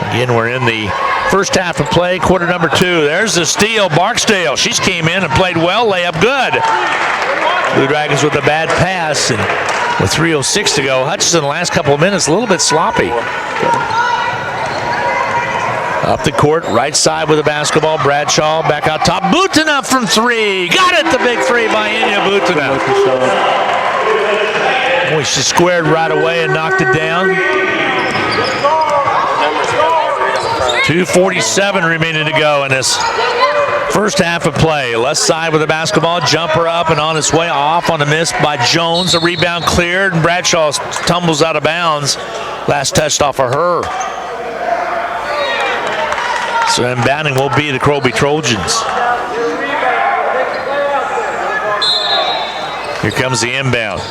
Again, we're in the first half of play, quarter number 2. There's the steal, Barksdale. She's came in and played well, layup good. Blue Dragons with a bad pass, and with 3:06 to go, Hutchinson the last couple of minutes a little bit sloppy. Up the court, right side with the basketball. Bradshaw back out top. Butina from 3. Got it, the big 3 by Enya Butina. Boy, she squared right away and knocked it down. 2:47 remaining to go in this first half of play. Left side with the basketball. Jumper up and on its way off on a miss by Jones. A rebound cleared, and Bradshaw tumbles out of bounds. Last touched off of her. So inbounding will be the Colby Trojans. Here comes the inbound.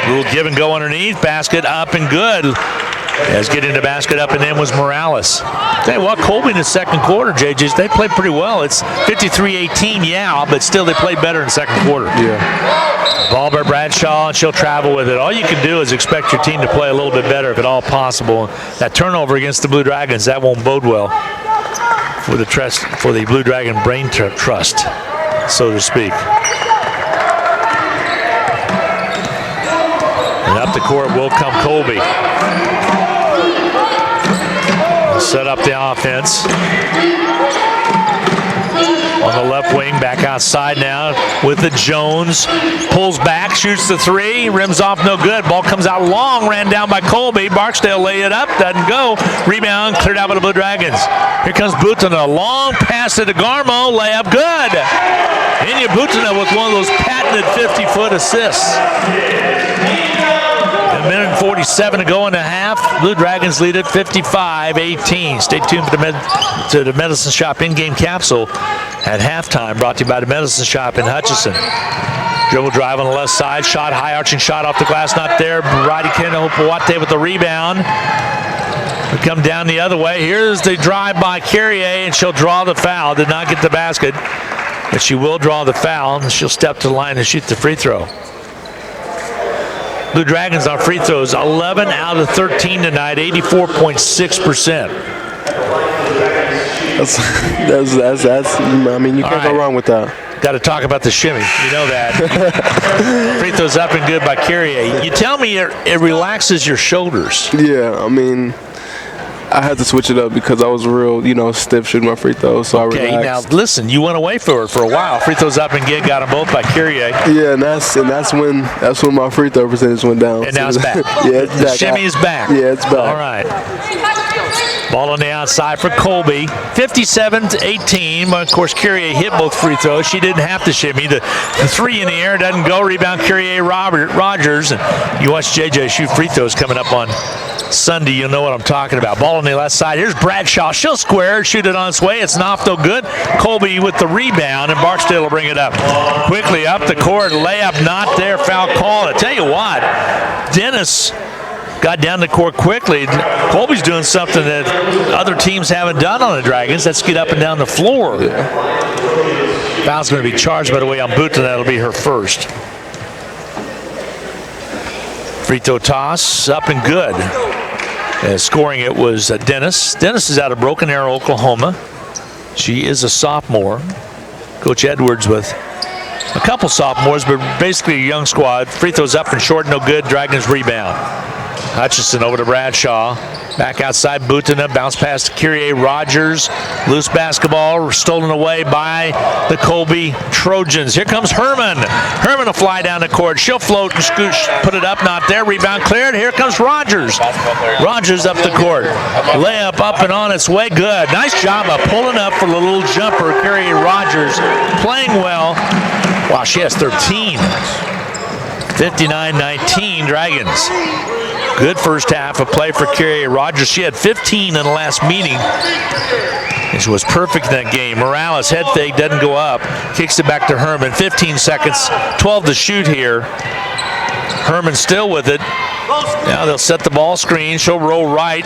Little give and go underneath. Basket up and good. As getting the basket up and in was Morales. Tell you what, Colby in the second quarter, JJ's, they played pretty well. It's 53-18, yeah, but still they played better in the second quarter. Yeah. Ball by Bradshaw, and she'll travel with it. All you can do is expect your team to play a little bit better if at all possible. That turnover against the Blue Dragons, that won't bode well for the Blue Dragon brain trust, so to speak. And up the court will come Colby. Set up the offense. On the left wing, back outside now with the Jones. Pulls back, shoots the 3, rims off no good. Ball comes out long, ran down by Colby. Barksdale lay it up, doesn't go. Rebound, cleared out by the Blue Dragons. Here comes Butina, long pass to DeGarmo, layup good. Enya Butina with one of those patented 50-foot assists. A minute and 47 to go in the half. Blue Dragons lead at 55-18. Stay tuned for the Medicine Shop in-game capsule at halftime, brought to you by the Medicine Shop in Hutchinson. Dribble drive on the left side. Shot, high arching shot off the glass, not there. Brady Kenopuate with the rebound. We come down the other way. Here's the drive by Carrier, and she'll draw the foul. Did not get the basket, but she will draw the foul, and she'll step to the line and shoot the free throw. Blue Dragons on free throws, 11 out of 13 tonight, 84.6%. That's I mean, you can't go wrong with that. Got to talk about the shimmy. You know that. Free throws up and good by Carrier. You tell me it relaxes your shoulders. Yeah, I mean, I had to switch it up because I was real, stiff shooting my free throws, so I relaxed. Okay, now listen, you went away for it for a while. Free throws up and good, got them both by Carrier. Yeah, and that's when my free throw percentage went down. And now it's back. Yeah, it's back. The shimmy is back. Yeah, it's back. All right. Ball on the outside for Colby. 57-18. But of course, Carrier hit both free throws. She didn't have to shimmy. The 3 in the air doesn't go. Rebound Carrier Rogers. And you watch JJ shoot free throws coming up on Sunday. You'll know what I'm talking about. Ball on the left side. Here's Bradshaw. She'll square, shoot it on its way. It's not no good. Colby with the rebound, and Barksdale will bring it up. Quickly up the court. Layup not there. Foul call. I tell you what, Dennis got down the court quickly. Colby's doing something that other teams haven't done on the Dragons. Let's get up and down the floor. Foul's going to be charged, by the way, on Butina. That'll be her first. Free throw toss, up and good. Scoring it was Dennis. Dennis is out of Broken Arrow, Oklahoma. She is a sophomore. Coach Edwards with a couple sophomores, but basically a young squad. Free throws up and short, no good. Dragons rebound. Hutchinson over to Bradshaw. Back outside, Butina. Bounce pass to Carrier Rogers. Loose basketball stolen away by the Colby Trojans. Here comes Herman. Herman will fly down the court. She'll float and scooch, put it up, not there. Rebound cleared. Here comes Rogers. Rogers up the court. Layup up and on its way. Good. Nice job of pulling up for the little jumper. Carrier Rogers playing well. Wow, she has 13. 59-19 Dragons. Good first half of play for Carrier Rogers. She had 15 in the last meeting, and she was perfect in that game. Morales head fake, doesn't go up. Kicks it back to Herman. 15 seconds, 12 to shoot here. Herman still with it. Now they'll set the ball screen. She'll roll right.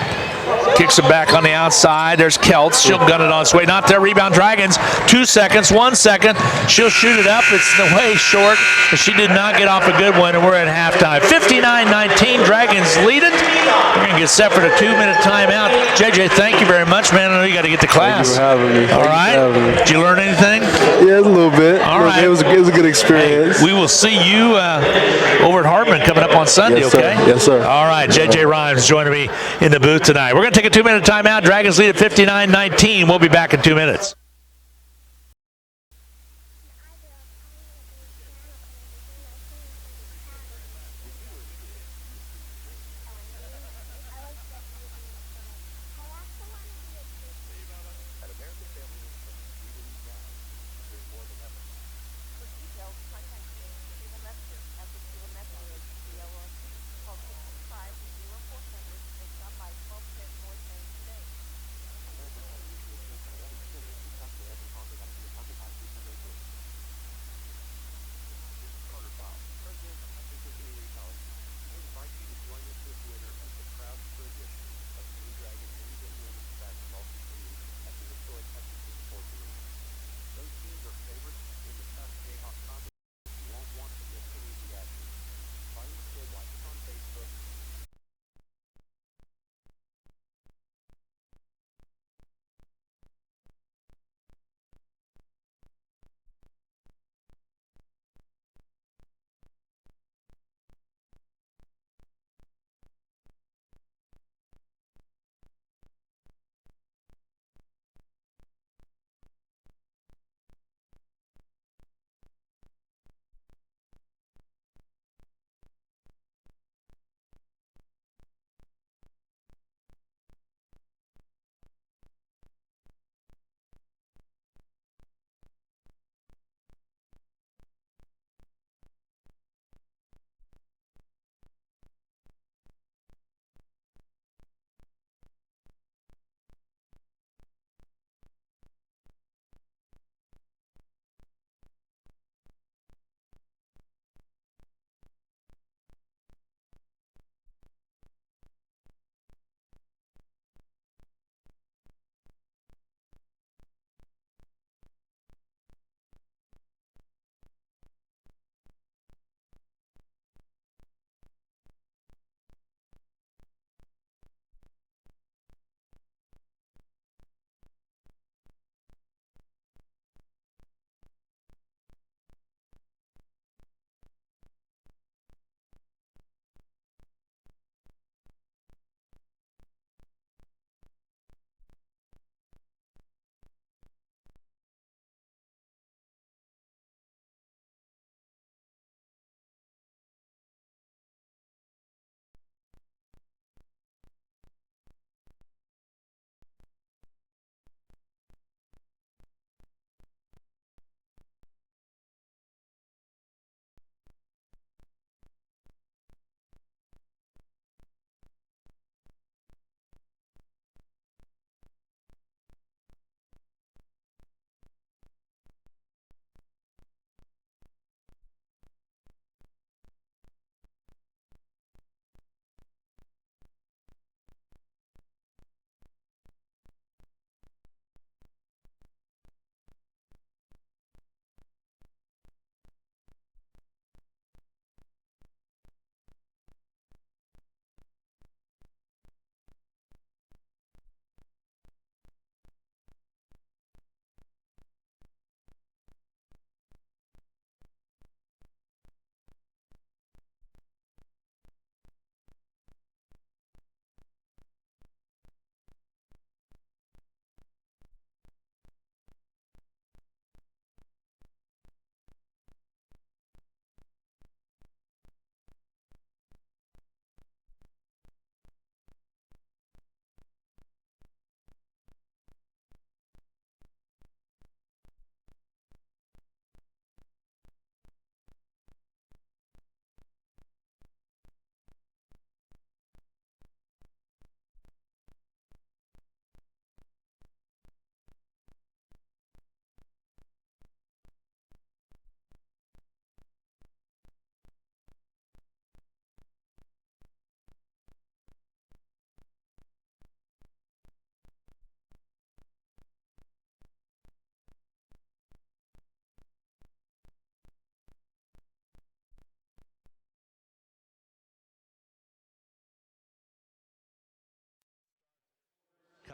Kicks it back on the outside. There's Kelts. She'll gun it on its way. Not there. Rebound Dragons. 2 seconds. 1 second. She'll shoot it up. It's the way short. But she did not get off a good one, and we're at halftime. 59-19. Dragons lead it. We're going to get set for the 2-minute timeout. JJ, thank you very much, man. I know you got to get to class. Thank you for having me. All right. Did you learn anything? Yeah, a little bit. All right. It was a good experience. Hey, we will see you over at Hartman coming up on Sunday, Yes, okay? sir. Yes, sir. All right. JJ Rhymes joining me in the booth tonight. We're going to take a 2-minute timeout. Dragons lead at 59-19. We'll be back in 2 minutes.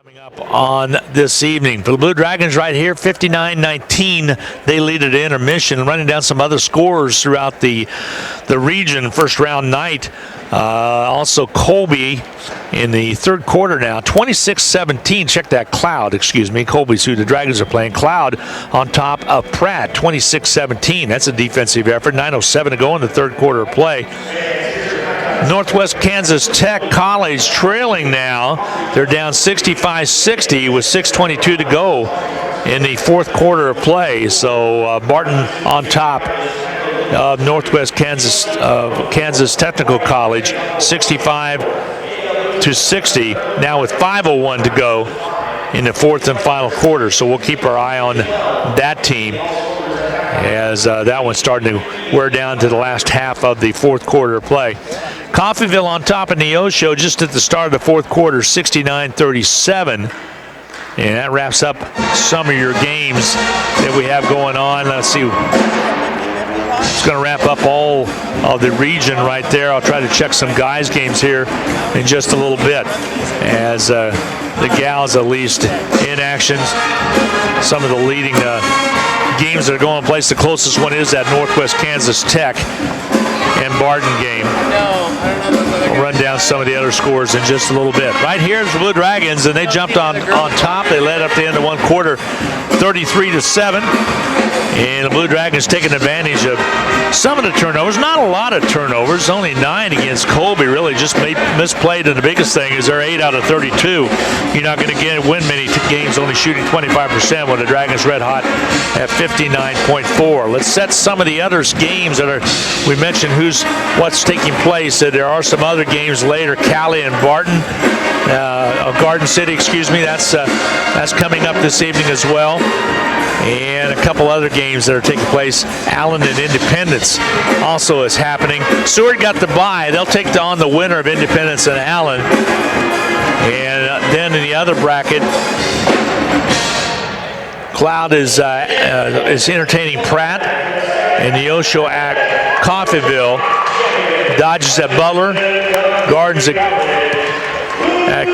Coming up on this evening. For the Blue Dragons right here, 59-19. They lead at intermission. Running down some other scores throughout the region first round night. Also Colby in the third quarter now, 26-17. Check that, Cloud, excuse me. Colby's who the Dragons are playing. Cloud on top of Pratt, 26-17. That's a defensive effort. 9:07 to go in the third quarter of play. Northwest Kansas Tech College trailing now. They're down 65-60 with 6:22 to go in the fourth quarter of play. So Barton on top of Northwest Kansas Technical College, 65-60. Now with 5:01 to go in the fourth and final quarter. So we'll keep our eye on that team as that one's starting to wear down to the last half of the fourth quarter of play. Coffeyville on top of Neosho just at the start of the fourth quarter, 69-37. And that wraps up some of your games that we have going on. Let's see. It's going to wrap up all of the region right there. I'll try to check some guys' games here in just a little bit as the gals at least in action. Some of the leading games that are going in place. The closest one is that Northwest Kansas Tech and Barton game. We'll run down some of the other scores in just a little bit. Right here's the Blue Dragons, and they jumped on top. They led up the end of one quarter, 33-7. And the Blue Dragons taking advantage of some of the turnovers. Not a lot of turnovers, only 9 against Colby. Really just misplayed, and the biggest thing is they're 8 out of 32. You're not going to win many games only shooting 25% when the Dragons red hot at 59.4. Let's set some of the other games that are, we mentioned what's taking place. There are some other games later. Cali and Barton, Garden City, excuse me. That's coming up this evening as well. And a couple other games that are taking place. Allen and Independence also is happening. Seward got the bye. They'll take on the winner of Independence and Allen. And then in the other bracket, Cloud is entertaining Pratt, and Neosho at Coffeyville. Dodges at Butler. Gardens at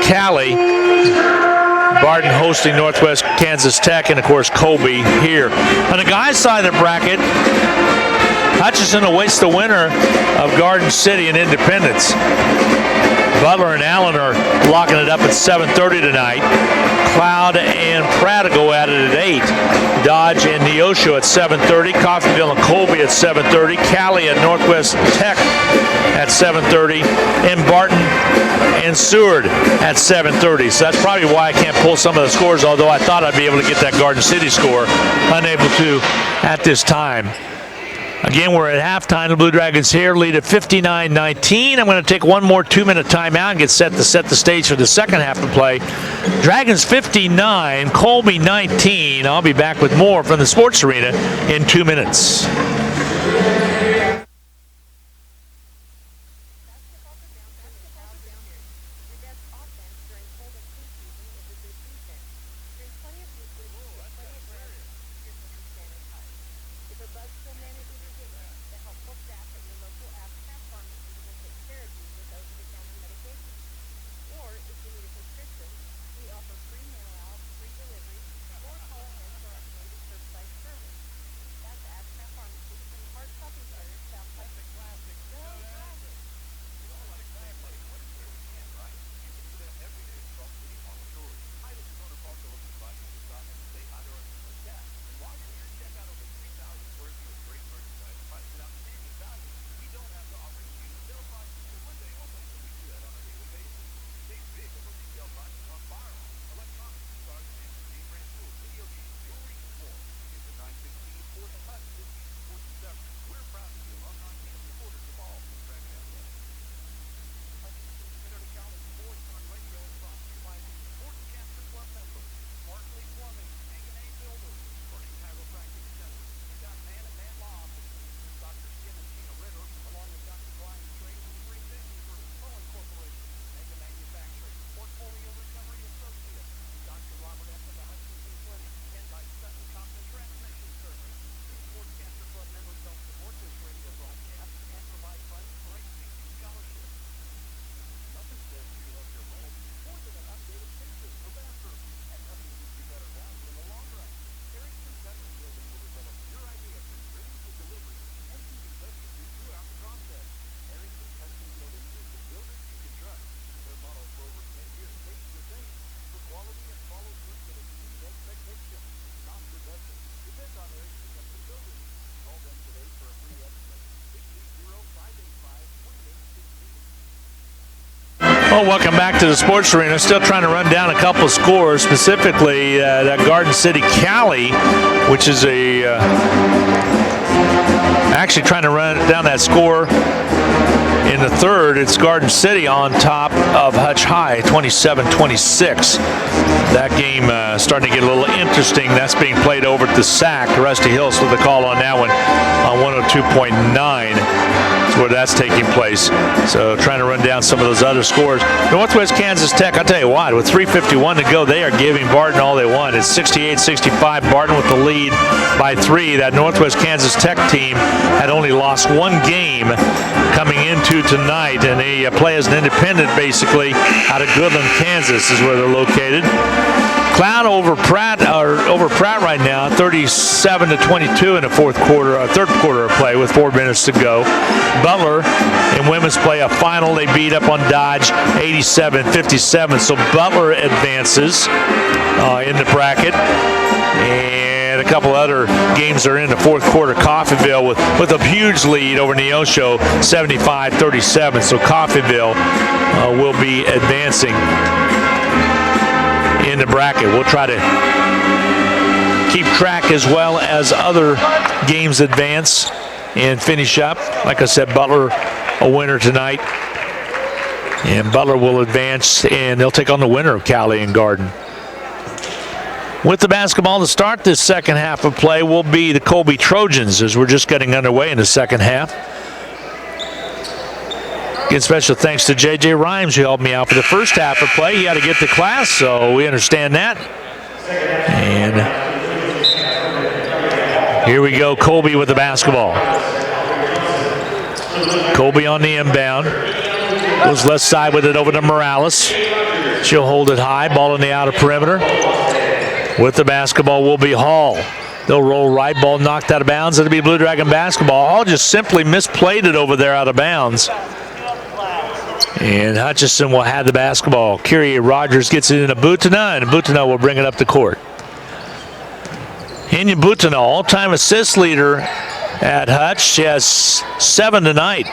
Cali. Barton hosting Northwest Kansas Tech, and of course Colby here. On the guys' side of the bracket, Hutchinson awaits the winner of Garden City and Independence. Butler and Allen are locking it up at 7:30 tonight. Cloud and Pratt go at it at 8. Dodge and Neosho at 7:30. Coffeyville and Colby at 7:30. Cali at Northwest Tech at 7:30. And Barton and Seward at 7:30. So that's probably why I can't pull some of the scores, although I thought I'd be able to get that Garden City score. Unable to at this time. Again, we're at halftime. The Blue Dragons here lead at 59-19. I'm going to take one more 2-minute timeout and get set to set the stage for the second half of play. Dragons 59, Colby 19. I'll be back with more from the Sports Arena in 2 minutes. Well, welcome back to the sports arena. Still trying to run down a couple of scores, specifically that Garden City Cali, which is actually trying to run down that score in the third. It's Garden City on top of Hutch High, 27-26. That game starting to get a little interesting. That's being played over at the SAC. Rusty Hills with the call on that one on 102.9. That's where that's taking place. So trying to run down some of those other scores. Northwest Kansas Tech, I'll tell you what, with 3:51 to go, they are giving Barton all they want. It's 68-65. Barton with the lead by 3. That Northwest Kansas Tech team had only lost one game coming into tonight, and they play as an independent basically out of Goodland, Kansas is where they're located. Cloud over Pratt right now, 37-22 in the third quarter of play with 4 minutes to go. Butler in women's play a final. They beat up on Dodge 87-57. So Butler advances in the bracket. And a couple other games are in the fourth quarter. Coffeyville with a huge lead over Neosho, 75-37. So Coffeyville will be advancing in the bracket. We'll try to keep track as well as other games advance and finish up. Like I said, Butler a winner tonight. And Butler will advance, and they'll take on the winner of Cali and Garden. With the basketball to start this second half of play will be the Colby Trojans, as we're just getting underway in the second half. Again, special thanks to J.J. Rhymes, who helped me out for the first half of play. He had to get to class, so we understand that. And here we go, Colby with the basketball. Colby on the inbound. Goes left side with it over to Morales. She'll hold it high, ball in the outer perimeter. With the basketball will be Hall. They'll roll right, ball knocked out of bounds. It'll be Blue Dragon basketball. Hall just simply misplayed it over there out of bounds. And Hutchison will have the basketball. Kyrie Rogers gets it into Butana, and Butana will bring it up the court. Enya Butana, all-time assist leader at Hutch. She has 7 tonight.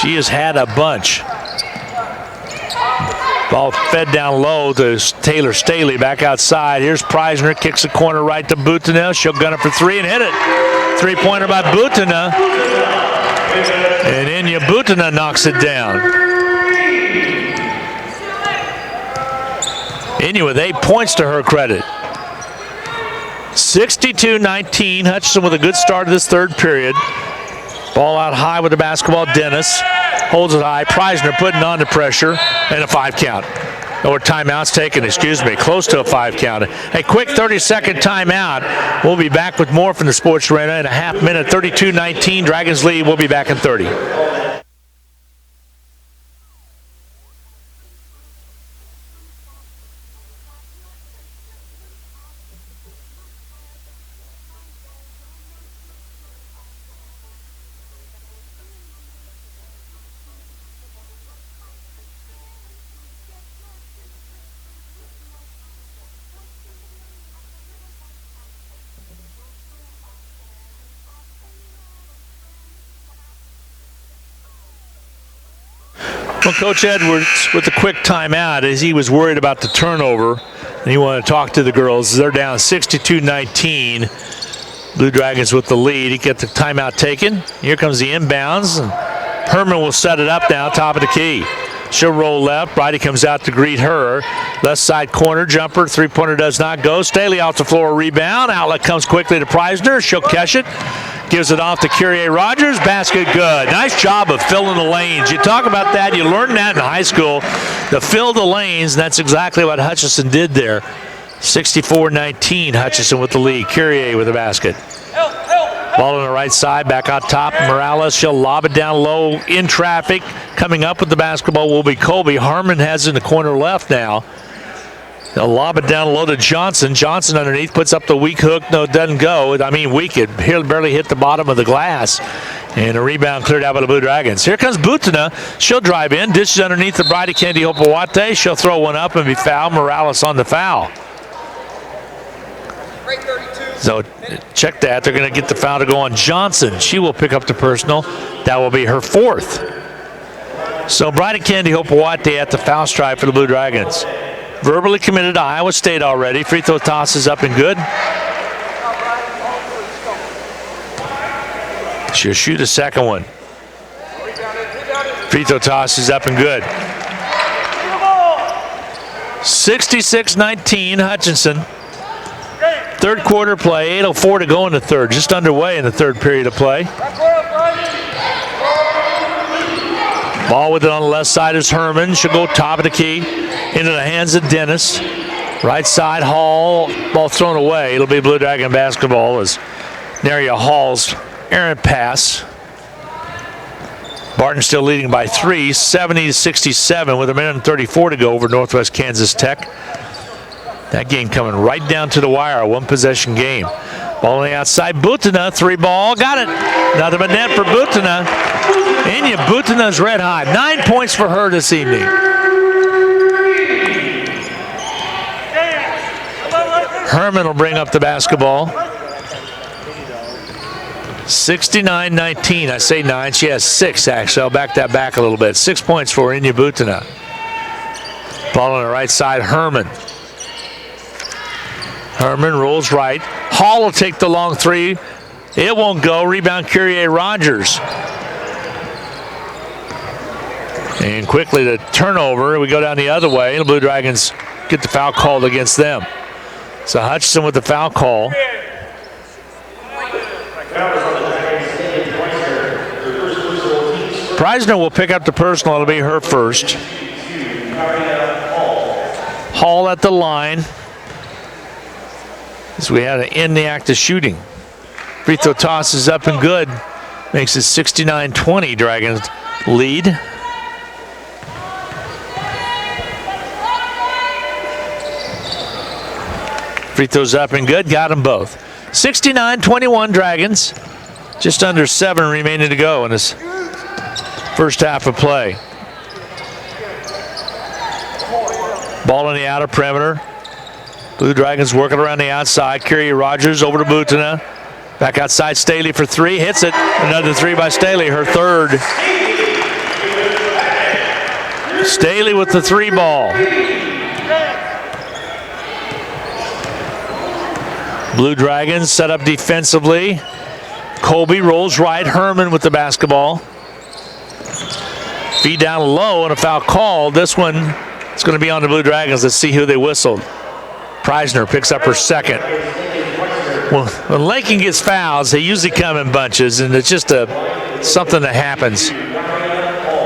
She has had a bunch. Ball fed down low to Taylor Staley back outside. Here's Preisner, kicks the corner right to Butana. She'll gun it for 3 and hit it. Three-pointer by Butana. And Enya Butana knocks it down. Enya with 8 points to her credit. 62-19. Hutchison with a good start of this third period. Ball out high with the basketball. Dennis holds it high. Preisner putting on the pressure, and a 5 count. Or timeout's taken, excuse me, close to a 5 count. A quick 30-second timeout. We'll be back with more from the sports arena in a half minute. 32-19, Dragons lead. We'll be back in 30. Well, Coach Edwards with the quick timeout as he was worried about the turnover, and he wanted to talk to the girls. They're down 62-19. Blue Dragons with the lead. He gets the timeout taken. Here comes the inbounds. And Herman will set it up now, top of the key. She'll roll left. Bridie comes out to greet her. Left side corner jumper. Three-pointer does not go. Staley off the floor, rebound. Outlet comes quickly to Preisner. She'll catch it. Gives it off to Kyrie Rogers. Basket good. Nice job of filling the lanes. You talk about that. You learned that in high school. To fill the lanes. And that's exactly what Hutchison did there. 64-19. Hutchison with the lead. Kyrie with the basket. Ball on the right side. Back out top. Morales. She'll lob it down low in traffic. Coming up with the basketball will be Colby. Harmon has in the corner left now. They'll lob it down low to Johnson. Johnson underneath puts up the weak hook. No, it doesn't go. I mean, weak. It barely hit the bottom of the glass. And a rebound cleared out by the Blue Dragons. Here comes Butana. She'll drive in. Dishes underneath the Bridie Kennedy Opawate. She'll throw one up and be fouled. Morales on the foul. So check that. They're going to get the foul to go on Johnson. She will pick up the personal. That will be her 4th. So Bryden Kennedy Hopewate at the foul stripe for the Blue Dragons. Verbally committed to Iowa State already. Free throw toss is up and good. She'll shoot a second one. Free throw toss is up and good. 66-19 Hutchinson. Third quarter play, 8:04 to go in the third. Just underway in the third period of play. Ball with it on the left side is Herman. She'll go top of the key into the hands of Dennis. Right side, Hall. Ball thrown away. It'll be Blue Dragon basketball as Naria Hall's errant pass. Barton still leading by 3, 70-67 with 1:34 to go over Northwest Kansas Tech. That game coming right down to the wire, a one-possession game. Ball on the outside, Butina, 3-ball, got it. Nothing but net for Butina. Enya Butina's red hot. 9 points for her this evening. Herman will bring up the basketball. 69-19, I say 9, she has 6 actually. I'll back that back a little bit. 6 points for Enya Butina. Ball on the right side, Herman. Herman rolls right. Hall will take the long three. It won't go. Rebound, Kyrie Rogers. And quickly the turnover. We go down the other way. The Blue Dragons get the foul called against them. So Hutchinson with the foul call. Preisner will pick up the personal. It'll be her first. Hall at the line. So we had to end the act of shooting. Free throw toss is up and good. Makes it 69-20. Dragons lead. Free throws up and good. Got them both. 69-21 Dragons. Just under 7 remaining to go in this first half of play. Ball on the outer perimeter. Blue Dragons working around the outside. Kyrie Rogers over to Butina. Back outside, Staley for 3. Hits it. Another 3 by Staley, her third. Staley with the 3-ball. Blue Dragons set up defensively. Colby rolls right. Herman with the basketball. Feed down low and a foul called. This one is going to be on the Blue Dragons. Let's see who they whistled. Preisner picks up her second. Well, when Lakin gets fouls, they usually come in bunches, and it's just something that happens.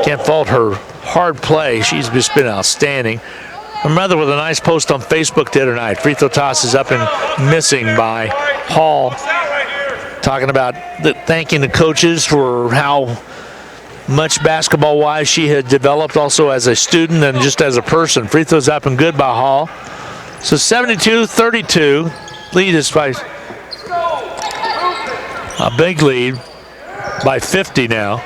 Can't fault her hard play. She's just been outstanding. Her mother with a nice post on Facebook the other night. Free throw toss is up and missing by Hall. Talking about thanking the coaches for how much basketball-wise she had developed also as a student and just as a person. Free throws up and good by Hall. So 72-32, lead is by a big lead by 50 now.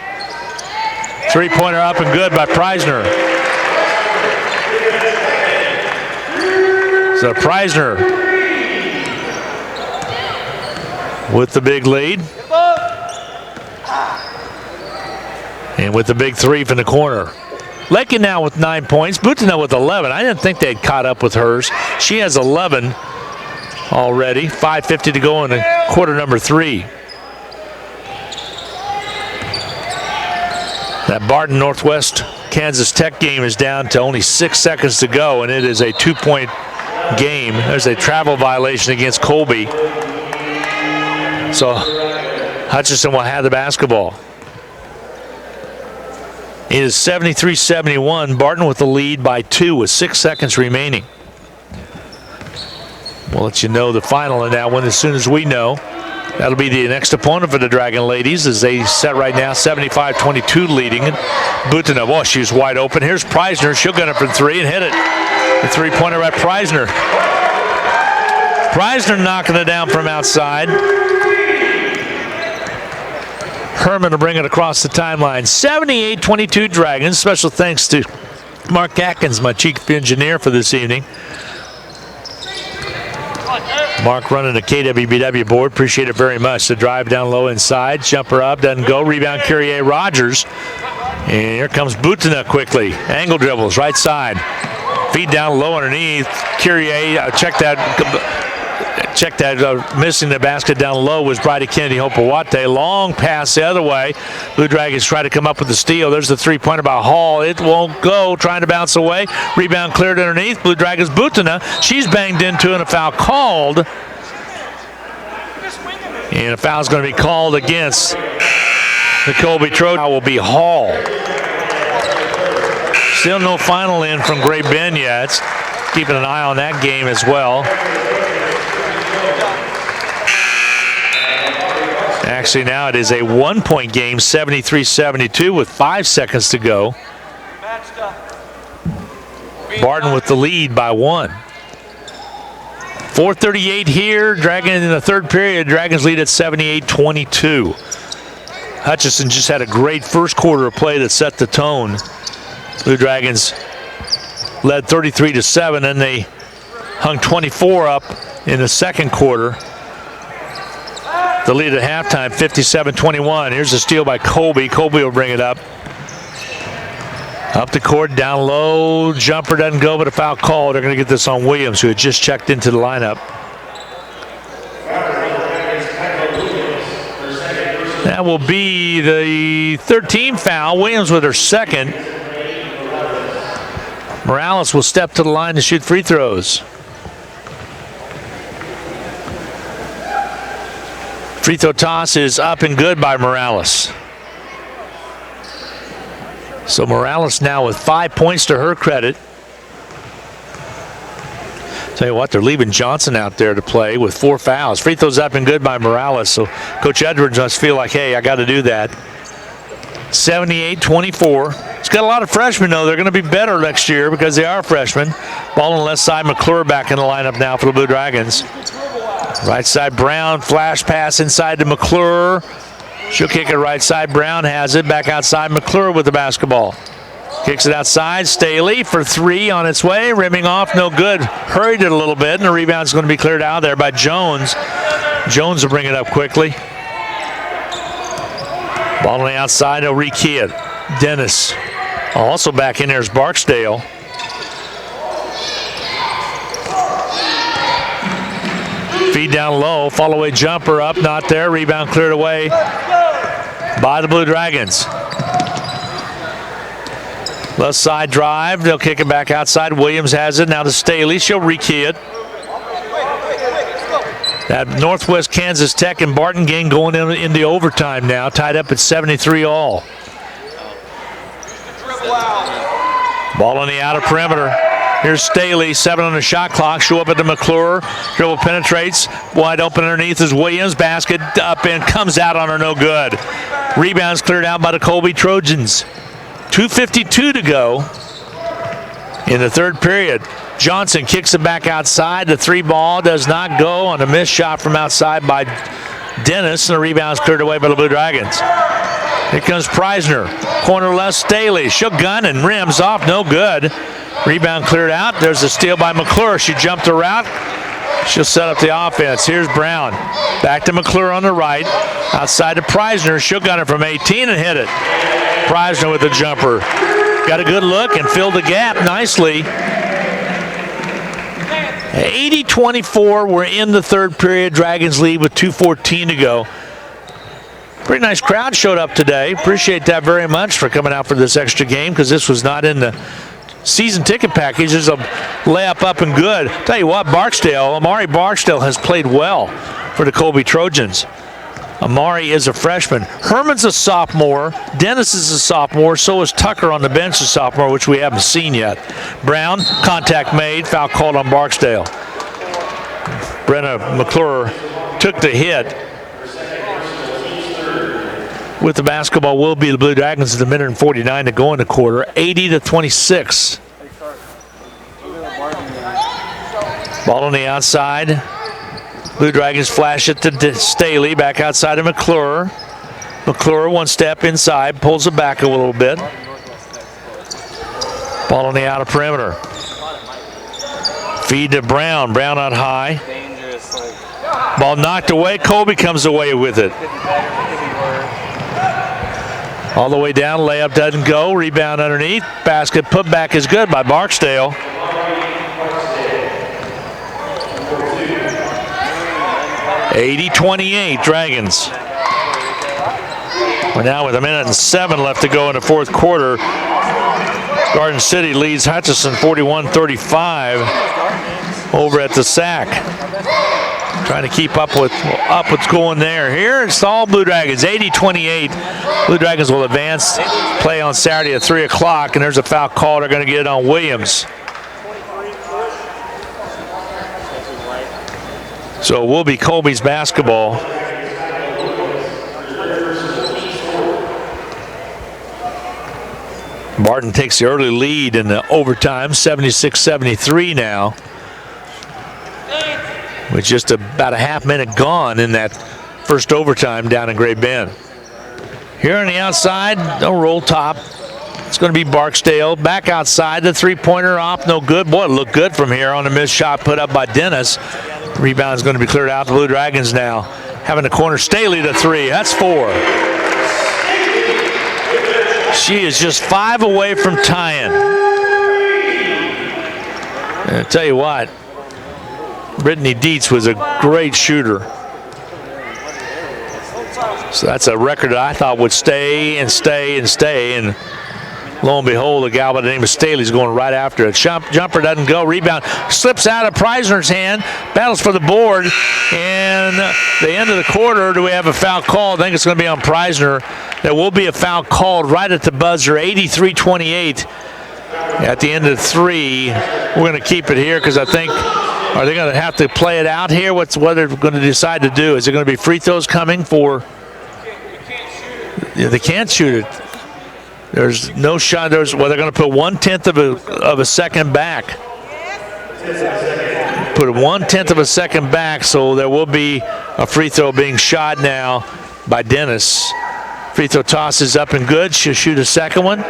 Three-pointer up and good by Preisner. So Preisner with the big lead. And with the big 3 from the corner. Lakin now with 9 points. Butina with 11. I didn't think they'd caught up with hers. She has 11 already. 5:50 to go in the quarter number 3. That Barton Northwest Kansas Tech game is down to only 6 seconds to go, and it is a 2-point game. There's a travel violation against Colby. So Hutchinson will have the basketball. It is 73-71. Barton with the lead by 2 with 6 seconds remaining. We'll let you know the final in that one as soon as we know. That'll be the next opponent for the Dragon Ladies as they set right now 75-22 leading. Butina, well, she's wide open. Here's Preisner. She'll get up for 3 and hit it. The three-pointer at Preisner. Preisner knocking it down from outside. Herman will bring it across the timeline. 78-22 Dragons. Special thanks to Mark Atkins, my chief engineer for this evening. Mark running the KWBW board. Appreciate it very much. The drive down low inside. Jumper up, doesn't go. Rebound, Kyrie Rogers. And here comes Butana quickly. Angle dribbles, right side. Feed down low underneath. Kyrie, check that. Missing the basket down low was Bridie Kennedy Hopewate. Long pass the other way. Blue Dragons try to come up with the steal. There's the three-pointer by Hall. It won't go. Trying to bounce away. Rebound cleared underneath. Blue Dragons Butana. She's banged into and a foul called. And a foul's going to be called against the Colby Trojans. Will be Hall. Still no final in from Great Bend yet. Keeping an eye on that game as well. Actually, now it is a one-point game, 73-72 with 5 seconds to go. Barton with the lead by 1. 4:38 here. Dragons in the third period. Dragons lead at 78-22. Hutchison just had a great first quarter of play that set the tone. Blue Dragons led 33-7, and they hung 24 up in the second quarter. The lead at halftime, 57-21. Here's a steal by Colby. Colby will bring it up. Up the court, down low. Jumper doesn't go, but a foul call. They're going to get this on Williams, who had just checked into the lineup. That will be the third team foul. Williams with her second. Morales will step to the line to shoot free throws. Free throw toss is up and good by Morales. So Morales now with 5 points to her credit. Tell you what, they're leaving Johnson out there to play with 4 fouls. Free throws up and good by Morales. So Coach Edwards must feel like, hey, I got to do that. 78-24. It's got a lot of freshmen, though. They're going to be better next year because they are freshmen. Ball on the left side. McClure back in the lineup now for the Blue Dragons. Right side, Brown. Flash pass inside to McClure. She'll kick it right side. Brown has it. Back outside. McClure with the basketball. Kicks it outside. Staley for 3 on its way. Rimming off. No good. Hurried it a little bit. And the rebound's going to be cleared out there by Jones. Jones will bring it up quickly. Ball on the outside. He'll re-key it. Dennis. Also back in there is Barksdale. Feed down low. Fall away jumper up. Not there. Rebound cleared away by the Blue Dragons. Left side drive. They'll kick it back outside. Williams has it. Now to Staley. She'll re-key it. That Northwest Kansas Tech and Barton game going into overtime now. Tied up at 73 all. Ball on the outer perimeter. Here's Staley, 7 on the shot clock. Show up at the McClure. Dribble penetrates. Wide open underneath is Williams. Basket up and comes out on her, no good. Rebounds cleared out by the Colby Trojans. 2:52 to go in the third period. Johnson kicks it back outside. The 3 ball does not go on a missed shot from outside by Dennis. And the rebound's cleared away by the Blue Dragons. Here comes Preisner. Corner left, Staley. She'll gun and rims off, no good. Rebound cleared out. There's a steal by McClure. She jumped her route. She'll set up the offense. Here's Brown. Back to McClure on the right. Outside to Preisner. She'll gun it from 18 and hit it. Preisner with the jumper. Got a good look and filled the gap nicely. 80-24. We're in the third period. Dragons lead with 2:14 to go. Pretty nice crowd showed up today. Appreciate that very much for coming out for this extra game because this was not in the season ticket package. There's a layup up and good. Tell you what, Amari Barksdale has played well for the Colby Trojans. Amari is a freshman. Herman's a sophomore. Dennis is a sophomore. So is Tucker on the bench, a sophomore, which we haven't seen yet. Brown, contact made. Foul called on Barksdale. Brenna McClure took the hit. With the basketball will be the Blue Dragons at the minute and 49 to go in the quarter. 80-26. Ball on the outside. Blue Dragons flash it to Staley. Back outside to McClure. McClure 1 step inside. Pulls it back a little bit. Ball on the outer perimeter. Feed to Brown. Brown out high. Ball knocked away. Colby comes away with it. All the way down, layup doesn't go. Rebound underneath. Basket put back is good by Barksdale. (80-28) Dragons. We're now with 1:07 left to go in the fourth quarter. Garden City leads Hutchinson 41-35 over at the SAC. Trying to keep up with what's going there. Here it's all Blue Dragons, 80-28. Blue Dragons will advance, play on Saturday at 3 o'clock, and there's a foul call. They're going to get it on Williams. So it will be Colby's basketball. Barton takes the early lead in the overtime, 76-73 now. With just about a half minute gone in that first overtime down in Great Bend. Here on the outside, no roll top. It's going to be Barksdale. Back outside, the three-pointer off, no good. Boy, it looked good from here on a missed shot put up by Dennis. Rebound is going to be cleared out. The Blue Dragons now having the corner. Staley to three. That's 4. She is just 5 away from tying. And I tell you what, Brittany Dietz was a great shooter. So that's a record that I thought would stay and stay and stay. And lo and behold, a gal by the name of Staley's going right after it. Jumper doesn't go. Rebound slips out of Preisner's hand. Battles for the board. And the end of the quarter, do we have a foul call? I think it's going to be on Preisner. There will be a foul called right at the buzzer, 83-28. At the end of 3, we're going to keep it here because I think, are they going to have to play it out here? What they're going to decide to do? Is it going to be free throws coming for? Yeah, they can't shoot it. There's no shot. Well, they're going to put 1/10 of a second back. Put 1/10 of a second back, so there will be a free throw being shot now by Dennis. Free throw toss is up and good. She'll shoot a second one.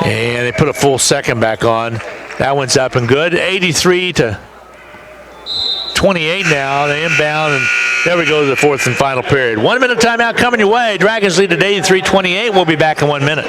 And they put a full second back on. That one's up and good. 83-28 now. They inbound, and there we go to the fourth and final period. 1 minute timeout coming your way. Dragons lead at 83-28. We'll be back in 1 minute.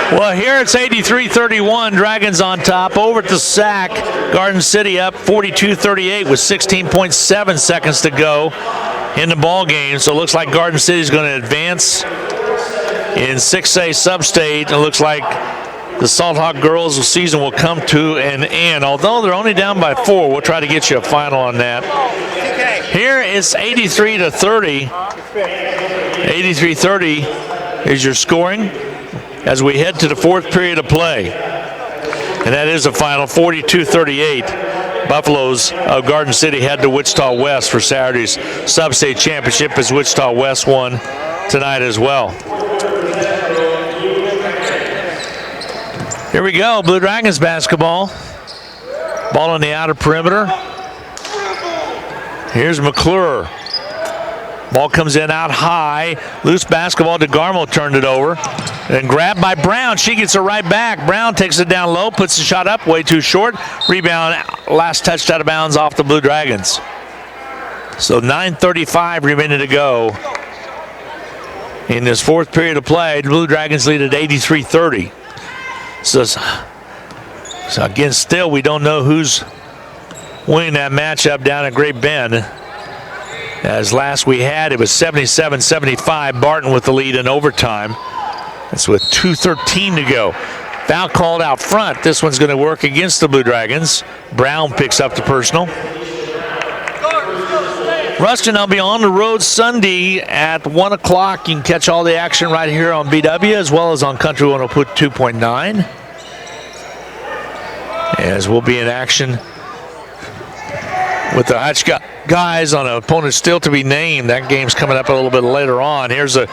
Well, here it's 83-31. Dragons on top. Over at the SAC. Garden City up 42-38 with 16.7 seconds to go in the ball game. So it looks like Garden City is going to advance in 6A sub-state. It looks like the Salt Hawk girls' season will come to an end. Although they're only down by 4, we'll try to get you a final on that. Here it's 83-30. 83-30 is your scoring as we head to the fourth period of play. And that is a final, 42-38. Buffaloes of Garden City head to Wichita West for Saturday's Sub-State Championship as Wichita West won tonight as well. Here we go, Blue Dragons basketball. Ball on the outer perimeter. Here's McClure. Ball comes in out high. Loose basketball. DeGarmo turned it over. And grabbed by Brown. She gets it right back. Brown takes it down low, puts the shot up, way too short. Rebound, last touched out of bounds off the Blue Dragons. So 9:35 remaining to go in this fourth period of play. The Blue Dragons lead at 83-30. So again, still we don't know who's winning that matchup down at Great Bend. As last we had, it was 77-75. Barton with the lead in overtime. That's with 2:13 to go. Foul called out front. This one's going to work against the Blue Dragons. Brown picks up the personal. Ruston will be on the road Sunday at 1 o'clock. You can catch all the action right here on BW as well as on Country 102.9. As we'll be in action with the Hutch guys on an opponent still to be named. That game's coming up a little bit later on. Here's a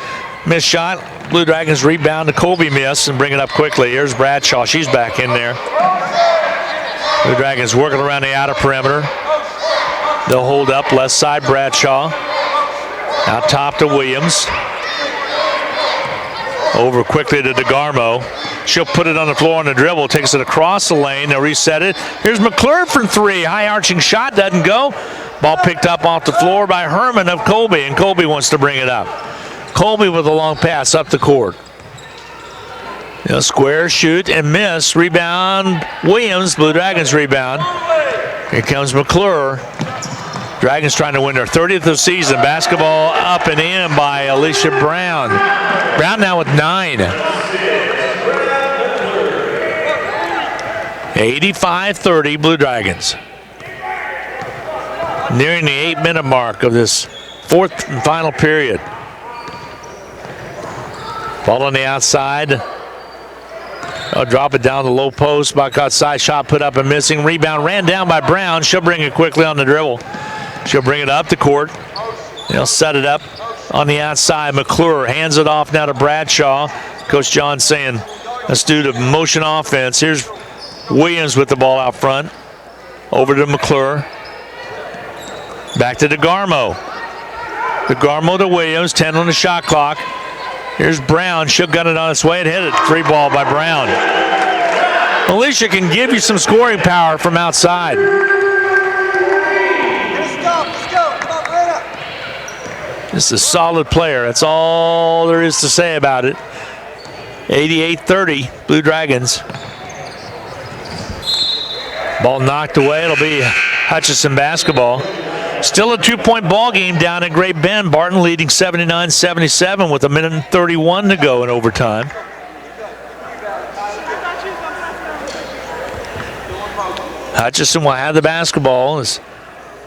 missed shot. Blue Dragons rebound to Colby miss and bring it up quickly. Here's Bradshaw. She's back in there. Blue Dragons working around the outer perimeter. They'll hold up left side. Bradshaw out top to Williams. Over quickly to DeGarmo. She'll put it on the floor on the dribble. Takes it across the lane. They'll reset it. Here's McClure from three. High arching shot. Doesn't go. Ball picked up off the floor by Herman of Colby. And Colby wants to bring it up. Colby with a long pass up the court. They'll square, shoot, and miss. Rebound. Williams. Blue Dragons rebound. Here comes McClure. Dragons trying to win their 30th of the season. Basketball up and in by Alicia Brown. Brown now with 9. 85-30 Blue Dragons. Nearing the 8-minute mark of this fourth and final period. Ball on the outside. I'll drop it down the low post. Back outside. Shot put up and missing. Rebound ran down by Brown. She'll bring it quickly on the dribble. She'll bring it up the court. They'll set it up on the outside. McClure hands it off now to Bradshaw. Coach John saying, let's do the motion offense. Here's Williams with the ball out front. Over to McClure. Back to DeGarmo. DeGarmo to Williams. 10 on the shot clock. Here's Brown. She'll gun it on its way and hit it. Free ball by Brown. Alicia can give you some scoring power from outside. Just a solid player. That's all there is to say about it. 88-30, Blue Dragons. Ball knocked away. It'll be Hutchinson basketball. Still a 2-point ball game down at Great Bend. Barton leading 79-77 with 1:31 to go in overtime. Hutchinson will have the basketball as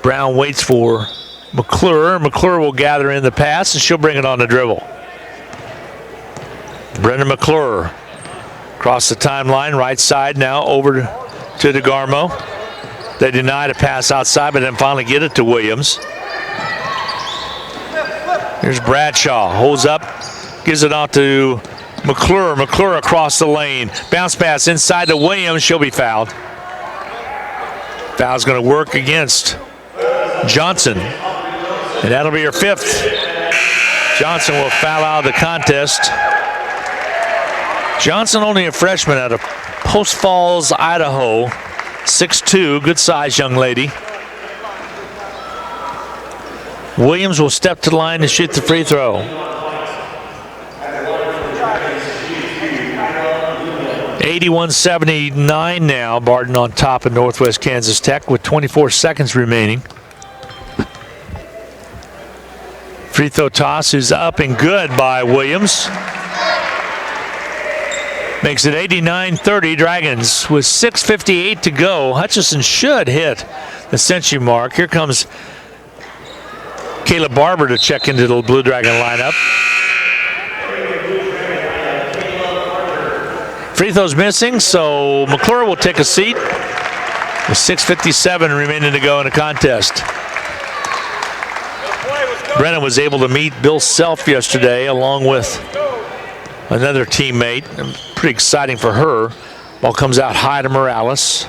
Brown waits for McClure. McClure will gather in the pass and she'll bring it on the dribble. Brendan McClure across the timeline, right side now over to DeGarmo. They deny the pass outside, but then finally get it to Williams. Here's Bradshaw, holds up, gives it off to McClure. McClure across the lane. Bounce pass inside to Williams. She'll be fouled. Foul's going to work against Johnson. And that'll be her 5th. Johnson will foul out of the contest. Johnson only a freshman out of Post Falls, Idaho. 6'2", good size young lady. Williams will step to the line to shoot the free throw. 81-79 now. Barton on top of Northwest Kansas Tech with 24 seconds remaining. Free throw toss is up and good by Williams. Makes it 89-30 Dragons with 6:58 to go. Hutchinson should hit the century mark. Here comes Caleb Barber to check into the Blue Dragon lineup. Free throw's missing, so McClure will take a seat with 6:57 remaining to go in the contest. Brennan was able to meet Bill Self yesterday along with another teammate. Pretty exciting for her. Ball comes out high to Morales.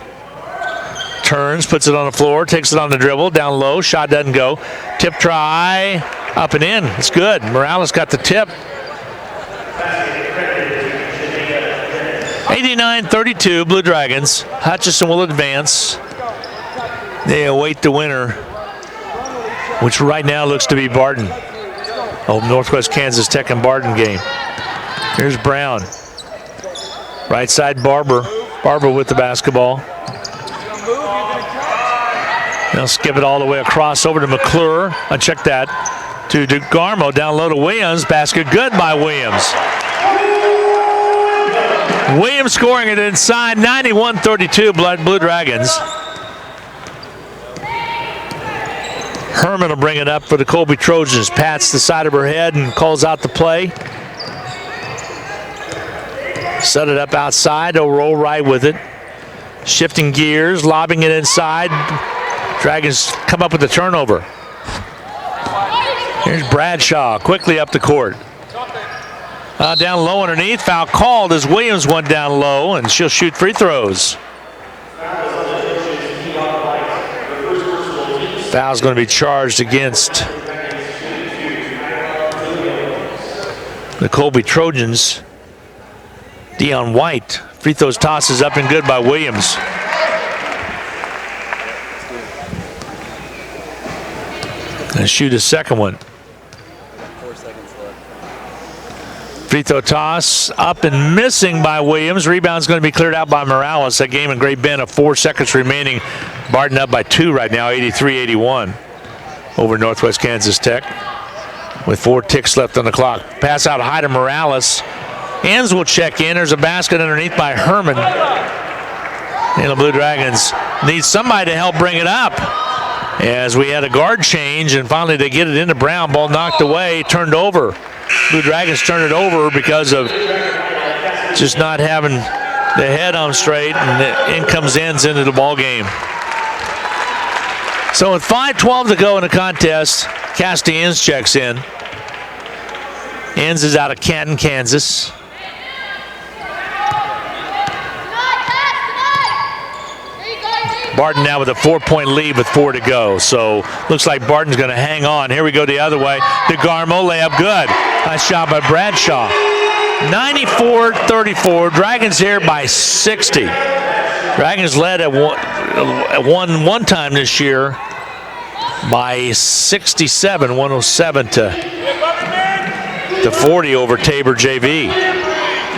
Turns, puts it on the floor, takes it on the dribble, down low, shot doesn't go. Tip try, up and in, it's good. Morales got the tip. 89-32, Blue Dragons. Hutchinson will advance. They await the winner, which right now looks to be Barton. Oh, Northwest Kansas Tech and Barton game. Here's Brown. Right side Barber. Barber with the basketball. They'll skip it all the way across over to McClure. Check that. To DeGarmo, down low to Williams. Basket good by Williams. Williams scoring it inside, 91-32, Blue Dragons. Herman will bring it up for the Colby Trojans. Pats the side of her head and calls out the play. Set it up outside. They'll roll right with it. Shifting gears, lobbing it inside. Dragons come up with the turnover. Here's Bradshaw quickly up the court. Down low underneath. Foul called as Williams went down low, and she'll shoot free throws. Foul's going to be charged against the Colby Trojans. Dion White. Free throws tosses up and good by Williams. And shoot a second one. Free throw toss up and missing by Williams. Rebound's going to be cleared out by Morales. That game in Great Bend of 4 seconds remaining. Barton up by 2 right now, 83-81 over Northwest Kansas Tech with 4 ticks left on the clock. Pass out high to Morales. Ans will check in. There's a basket underneath by Herman. And the Blue Dragons need somebody to help bring it up. As we had a guard change, and finally they get it into Brown. Ball knocked away, turned over. Blue Dragons turned it over because of just not having the head on straight, and in comes Enns into the ball game. So with 5:12 to go in the contest, Cassidy Enns checks in. Enns is out of Canton, Kansas. Barton now with a 4-point lead with 4 to go. So looks like Barton's going to hang on. Here we go the other way. DeGarmo layup good. Nice shot by Bradshaw. 94-34. Dragons here by 60. Dragons led at one time this year by 67, 107 to 40 over Tabor JV.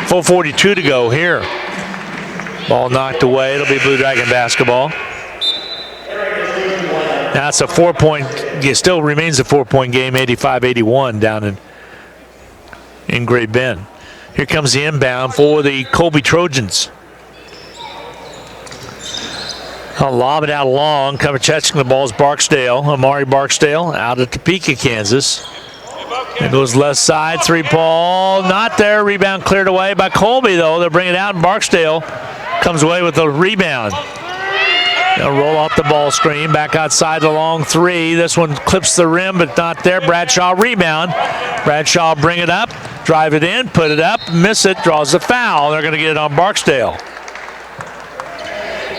4:42 to go here. Ball knocked away. It'll be Blue Dragon basketball. Now it's a 4-point, it still remains a 4-point game, 85-81 down in Great Bend. Here comes the inbound for the Colby Trojans. I'll lob it out long. Catching the ball is Barksdale. Amari Barksdale out of Topeka, Kansas. It goes left side, 3-ball, not there. Rebound cleared away by Colby, though. They'll bring it out, and Barksdale comes away with the rebound. They'll roll off the ball screen, back outside the long 3. This one clips the rim, but not there. Bradshaw rebound. Bradshaw bring it up, drive it in, put it up, miss it, draws the foul. They're going to get it on Barksdale.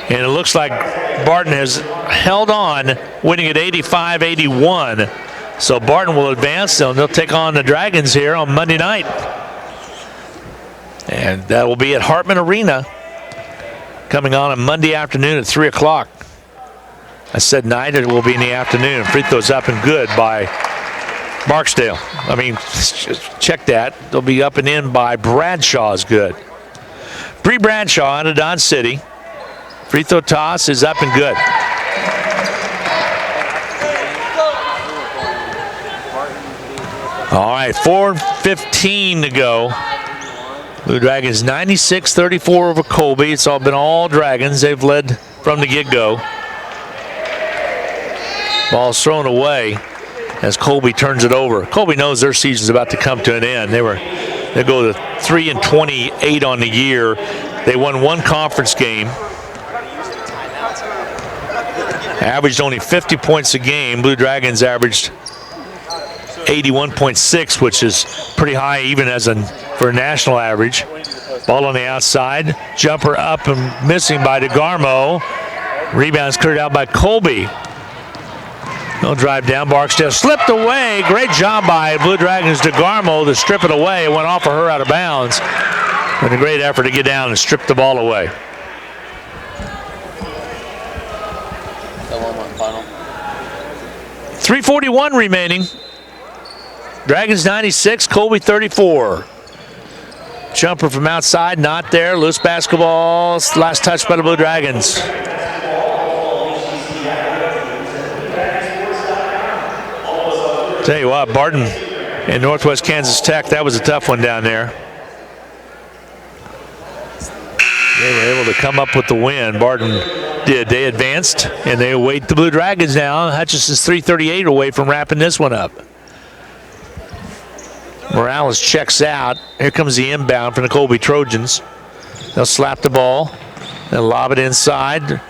And it looks like Barton has held on, winning at 85-81. So Barton will advance, and they'll take on the Dragons here on Monday night. And that will be at Hartman Arena, coming on Monday afternoon at 3 o'clock. I said night, it will be in the afternoon. Free throws up and good by Barksdale. I mean, check that. They'll be up and in by Bradshaw is good. Bree Bradshaw out of Dodge City. Free throw toss is up and good. All right, 4:15 to go. Blue Dragons 96-34 over Colby. It's all been all Dragons. They've led from the get-go. Ball's thrown away as Colby turns it over. Colby knows their season's about to come to an end. They go to 3-28 on the year. They won 1 conference game. Averaged only 50 points a game. Blue Dragons averaged 81.6, which is pretty high even for a national average. Ball on the outside. Jumper up and missing by DeGarmo. Rebounds cleared out by Colby. No drive down. Barksdale slipped away. Great job by Blue Dragons DeGarmo to strip it away. It went off of her out of bounds. And a great effort to get down and strip the ball away. 3:41 remaining. Dragons 96, Colby 34. Jumper from outside, not there. Loose basketball. Last touch by the Blue Dragons. Tell you what, Barton and Northwest Kansas Tech, that was a tough one down there. They were able to come up with the win. Barton did. They advanced, and they await the Blue Dragons now. Hutchinson's 3:38 away from wrapping this one up. Morales checks out. Here comes the inbound from the Colby Trojans. They'll slap the ball and lob it inside.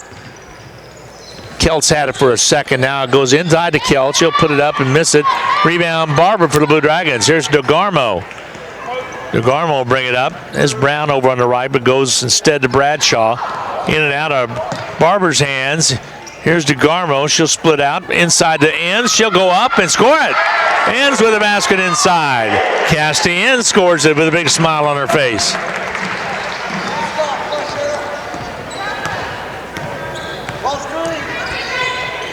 Keltz had it for a second. Now it goes inside to Keltz. He'll put it up and miss it. Rebound Barber for the Blue Dragons. Here's DeGarmo. DeGarmo will bring it up. There's Brown over on the right, but goes instead to Bradshaw. In and out of Barber's hands. Here's DeGarmo. She'll split out inside the ends. She'll go up and score it. Ends with a basket inside. Castien scores it with a big smile on her face.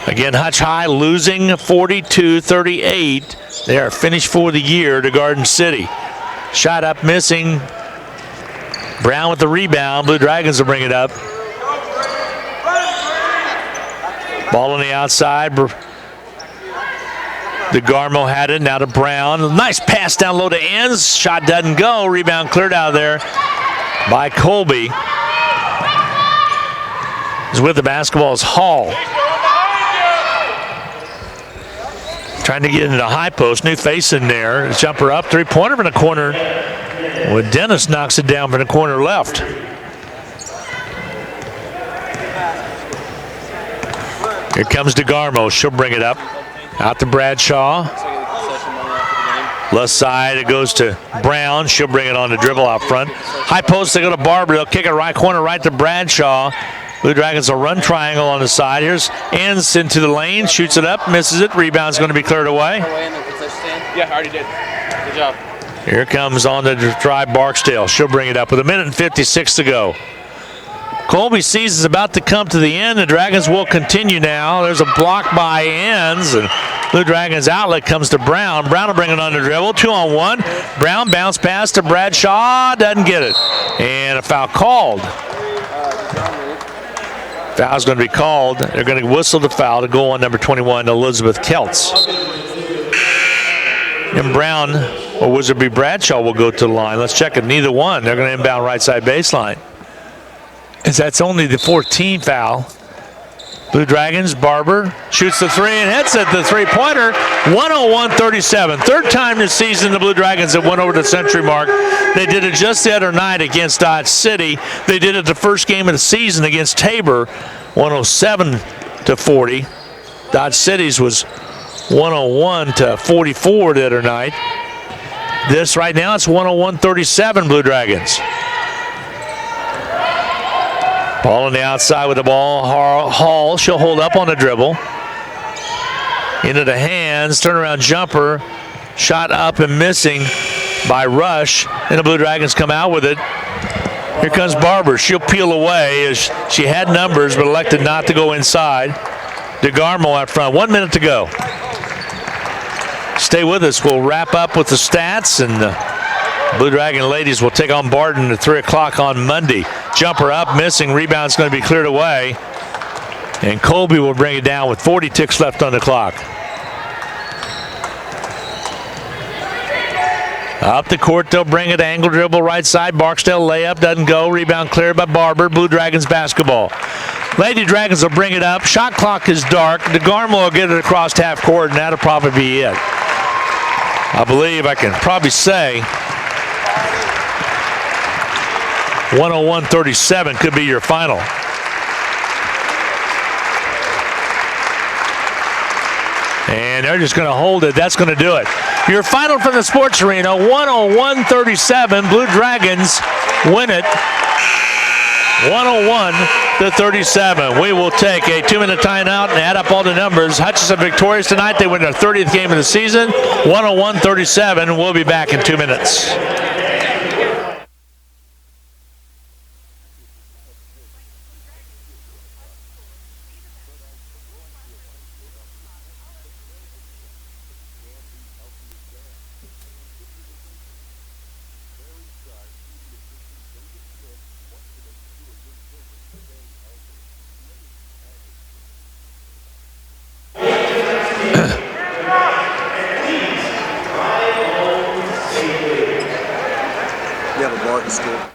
Again, Hutch High losing 42-38. They are finished for the year to Garden City. Shot up missing. Brown with the rebound. Blue Dragons will bring it up. Ball on the outside. DeGarmo had it. Now to Brown. Nice pass down low to ends. Shot doesn't go. Rebound cleared out of there by Colby. Is with the basketball is Hall. Trying to get into the high post. New face in there. Jumper up. Three-pointer from the corner. Well, Dennis knocks it down from the corner left. Here comes DeGarmo. She'll bring it up. Out to Bradshaw. Left side, it goes to Brown. She'll bring it on the dribble out front. High post, they go to Barber. They'll kick it right corner right to Bradshaw. Blue Dragons will run triangle on the side. Here's Enns into the lane, shoots it up, misses it. Rebound's going to be cleared away. Yeah, I already did. Good job. Here comes on the drive Barksdale. She'll bring it up with 1:56 to go. Colby sees is about to come to the end. The Dragons will continue now. There's a block by Enns, and Blue Dragons outlet comes to Brown. Brown will bring it on the dribble. 2-on-1. Brown bounce pass to Bradshaw. Doesn't get it. And a foul called. Foul's going to be called. They're going to whistle the foul to go on number 21, Elizabeth Keltz. And Brown, or was it be Bradshaw, will go to the line. Let's check it. Neither one. They're going to inbound right side baseline. As that's only the 14th foul. Blue Dragons, Barber shoots the three and hits it, the three-pointer. 101-37. Third time this season the Blue Dragons have went over the century mark. They did it just the other night against Dodge City. They did it the first game of the season against Tabor, 107-40. Dodge City's was 101-44 the other night. This right now, it's 101-37 Blue Dragons. Ball on the outside with the ball. Hall, she'll hold up on the dribble. Into the hands, turnaround jumper. Shot up and missing by Rush. And the Blue Dragons come out with it. Here comes Barber. She'll peel away as she had numbers but elected not to go inside. DeGarmo out front. 1 minute to go. Stay with us. We'll wrap up with the stats, and the Blue Dragon ladies will take on Barton at 3 o'clock on Monday. Jumper up, missing. Rebound's going to be cleared away. And Colby will bring it down with 40 ticks left on the clock. Up the court, they'll bring it. Angle dribble right side. Barksdale layup doesn't go. Rebound cleared by Barber. Blue Dragons basketball. Lady Dragons will bring it up. Shot clock is dark. DeGarmo will get it across half court, and that'll probably be it. I believe I can probably say 101-37 could be your final. And they're just going to hold it. That's going to do it. Your final from the sports arena, 101-37. Blue Dragons win it 101-37. We will take a 2-minute timeout and add up all the numbers. Hutchinson victorious tonight. They win their 30th game of the season. 101-37. We'll be back in 2 minutes. the school.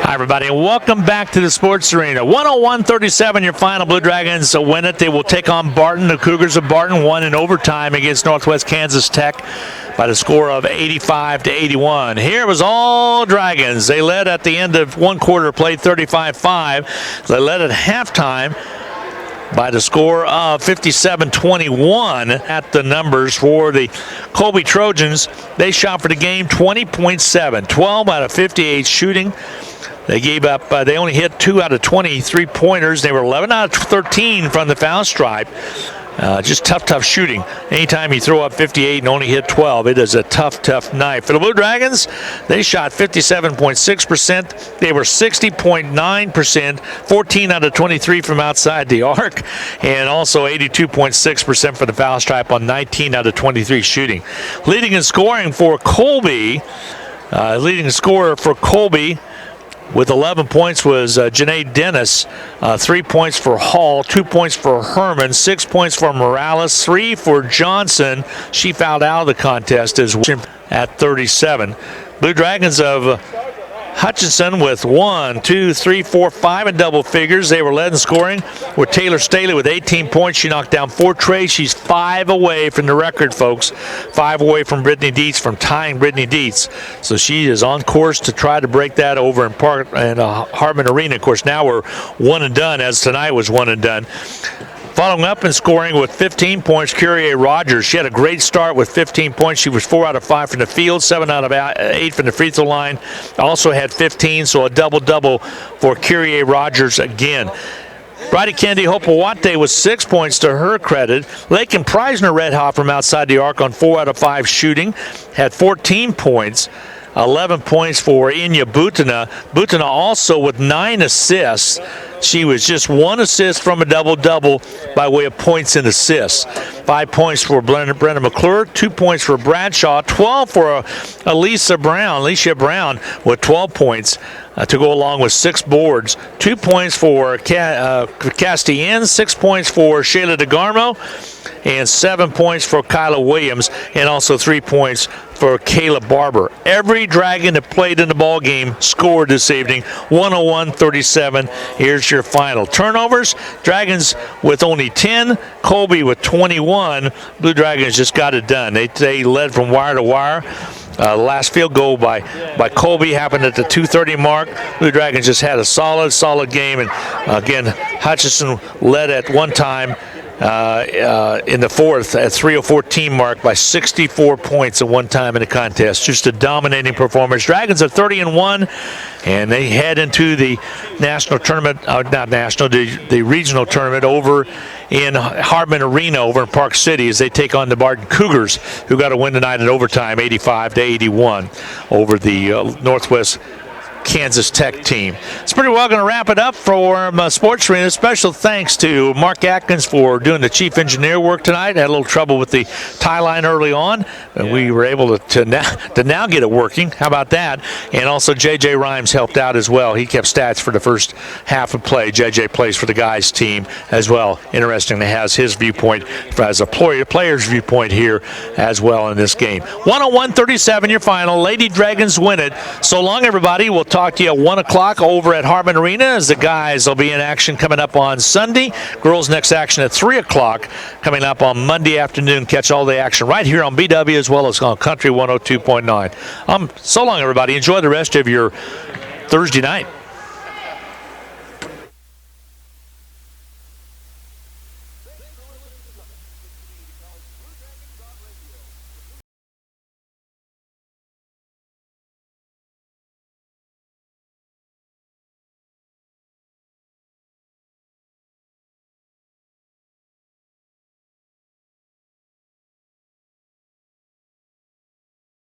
Hi, everybody, and welcome back to the Sports Arena. 101-37, your final. Blue Dragons win it. They will take on Barton. The Cougars of Barton won in overtime against Northwest Kansas Tech by the score of 85-81. Here was all Dragons. They led at the end of one quarter, played 35-5. They led at halftime by the score of 57-21. At the numbers for the Colby Trojans, they shot for the game 20.7, 12 out of 58 shooting. They gave up, they only hit 2 out of 23 pointers. They were 11 out of 13 from the foul stripe. Just tough shooting. Anytime you throw up 58 and only hit 12, it is a tough night. For the Blue Dragons, they shot 57.6%. They were 60.9%, 14 out of 23 from outside the arc, and also 82.6% for the foul stripe on 19 out of 23 shooting. Leading in scoring for Colby, with 11 points was Janae Dennis. 3 points for Hall, 2 points for Herman, 6 points for Morales, 3 for Johnson. She fouled out of the contest as well at 37. Blue Dragons of Hutchinson with 1, 2, 3, 4, 5 in double figures. They were led in scoring with Taylor Staley with 18 points. She knocked down 4 trays. She's 5 away from the record, folks. 5 away from Brittany Dietz, from tying Brittany Dietz. So she is on course to try to break that over in Park and Hartman Arena. Of course, now we're one and done, as tonight was one and done. Following up in scoring with 15 points, Kyrie Rogers. She had a great start with 15 points. She was 4 out of 5 from the field, 7 out of 8 from the free throw line. Also had 15, so a double-double for Kyrie Rogers again. Bridie Kennedy Hopewate with 6 points to her credit. Lakin Preisner red hot from outside the arc on 4 out of 5 shooting. Had 14 points. 11 points for Inya Butina. Butina also with 9 assists. She was just 1 assist from a double-double by way of points and assists. 5 points for Brenda McClure, 2 points for Bradshaw, 12 for Alicia Brown with 12 points to go along with 6 boards. 2 points for Castien, 6 points for Shayla DeGarmo, and 7 points for Kyla Williams, and also 3 points for Kayla Barber. Every Dragon that played in the ball game scored this evening, 101-37. Here's your final. Turnovers, Dragons with only 10, Colby with 21. Blue Dragons just got it done. They led from wire to wire. The last field goal by Colby happened at the 2:30 mark. Blue Dragons just had a solid game, and again, Hutchinson led at one time in the fourth at 3:14 mark by 64 points at one time in the contest. Just a dominating performance. Dragons are 30-1, and they head into the national tournament, the regional tournament over in Hartman Arena over in Park City as they take on the Barton Cougars, who got a win tonight in overtime, 85-81 over the Northwest Kansas Tech team. It's pretty well going to wrap it up for Sports Arena. Special thanks to Mark Atkins for doing the chief engineer work tonight. Had a little trouble with the tie line early on. We were able to now get it working. How about that? And also J.J. Rhymes helped out as well. He kept stats for the first half of play. J.J. plays for the guys team as well. Interesting, has his viewpoint as a player's viewpoint here as well in this game. 101-37 your final. Lady Dragons win it. So long, everybody. We'll talk to you at 1 o'clock over at Hartman Arena as the guys will be in action coming up on Sunday. Girls next action at 3 o'clock coming up on Monday afternoon. Catch all the action right here on BW as well as on Country 102.9. So long, everybody. Enjoy the rest of your Thursday night.